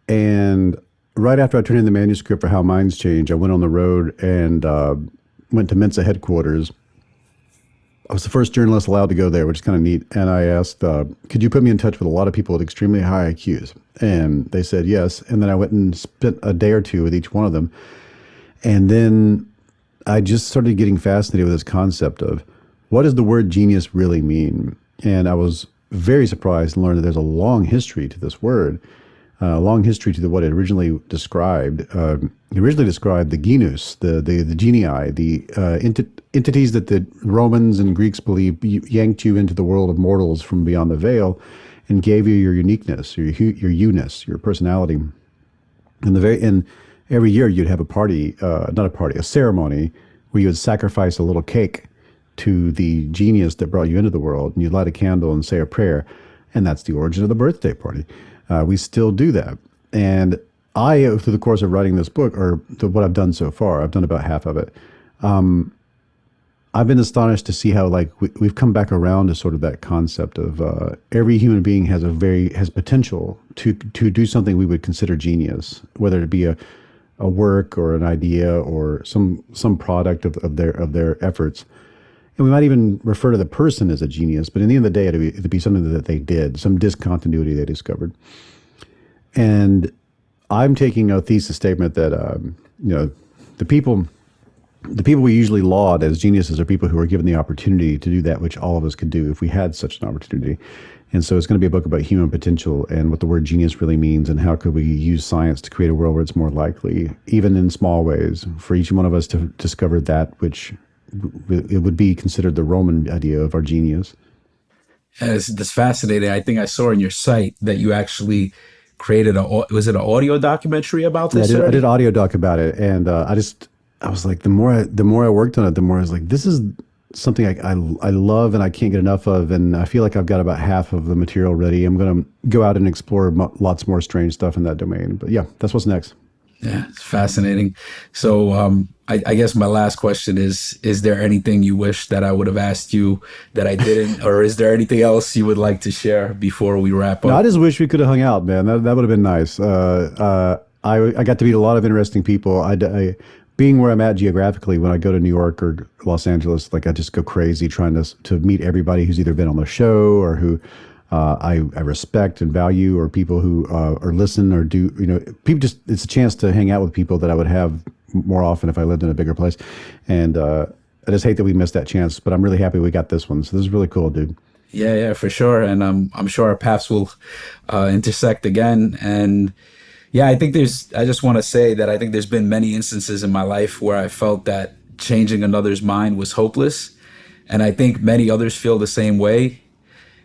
And right after I turned in the manuscript for How Minds Change, I went on the road and went to Mensa headquarters. I was the first journalist allowed to go there, which is kind of neat. And I asked, could you put me in touch with a lot of people with extremely high IQs? And they said yes. And then I went and spent a day or two with each one of them. And then I just started getting fascinated with this concept of what does the word genius really mean? And I was very surprised to learn that there's a long history to this word, a long history to what it originally described. It originally described the genus, the genii, the entities that the Romans and Greeks believed yanked you into the world of mortals from beyond the veil and gave you your uniqueness, your you-ness, your personality. And every year you'd have a ceremony where you would sacrifice a little cake to the genius that brought you into the world, and you'd light a candle and say a prayer. And that's the origin of the birthday party. We still do that. And I, through the course of writing this book, or what I've done so far, I've done about half of it, I've been astonished to see how like we've come back around to sort of that concept of every human being has potential to do something we would consider genius, whether it be a work or an idea or some product of their efforts. And we might even refer to the person as a genius, but in the end of the day, it'd be something that they did, some discontinuity they discovered. And I'm taking a thesis statement that the people we usually laud as geniuses are people who are given the opportunity to do that which all of us could do if we had such an opportunity. And so it's going to be a book about human potential and what the word genius really means and how could we use science to create a world where it's more likely, even in small ways, for each one of us to discover that which it would be considered the Roman idea of our genius. Yeah, that's fascinating. I think I saw on your site that you actually created was it an audio documentary about this? I did audio doc about it, and I was like, the more I worked on it, the more I was like, this is something I love and I can't get enough of, and I feel like I've got about half of the material ready. I'm going to go out and explore lots more strange stuff in that domain. But yeah, that's what's next. Yeah, it's fascinating. So I guess my last question is there anything you wish that I would have asked you that I didn't, or is there anything else you would like to share before we wrap up? No, I just wish we could have hung out, man. That would have been nice. I got to meet a lot of interesting people. Being where I'm at geographically, when I go to New York or Los Angeles, like I just go crazy trying to meet everybody who's either been on the show or who I respect and value, or people who or listen or do, people just, it's a chance to hang out with people that I would have more often if I lived in a bigger place. And I just hate that we missed that chance, but I'm really happy we got this one. So this is really cool, dude. Yeah, for sure. And I'm sure our paths will intersect again. And yeah, I just want to say that I think there's been many instances in my life where I felt that changing another's mind was hopeless. And I think many others feel the same way.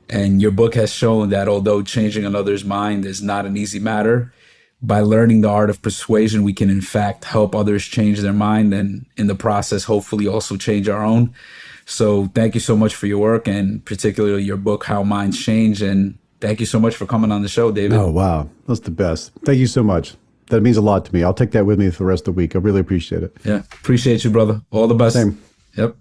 And your book has shown that although changing another's mind is not an easy matter, by learning the art of persuasion, we can in fact help others change their mind and in the process, hopefully also change our own. So thank you so much for your work, and particularly your book, How Minds Change. And thank you so much for coming on the show, David. Oh, wow. That's the best. Thank you so much. That means a lot to me. I'll take that with me for the rest of the week. I really appreciate it. Yeah. Appreciate you, brother. All the best. Same. Yep.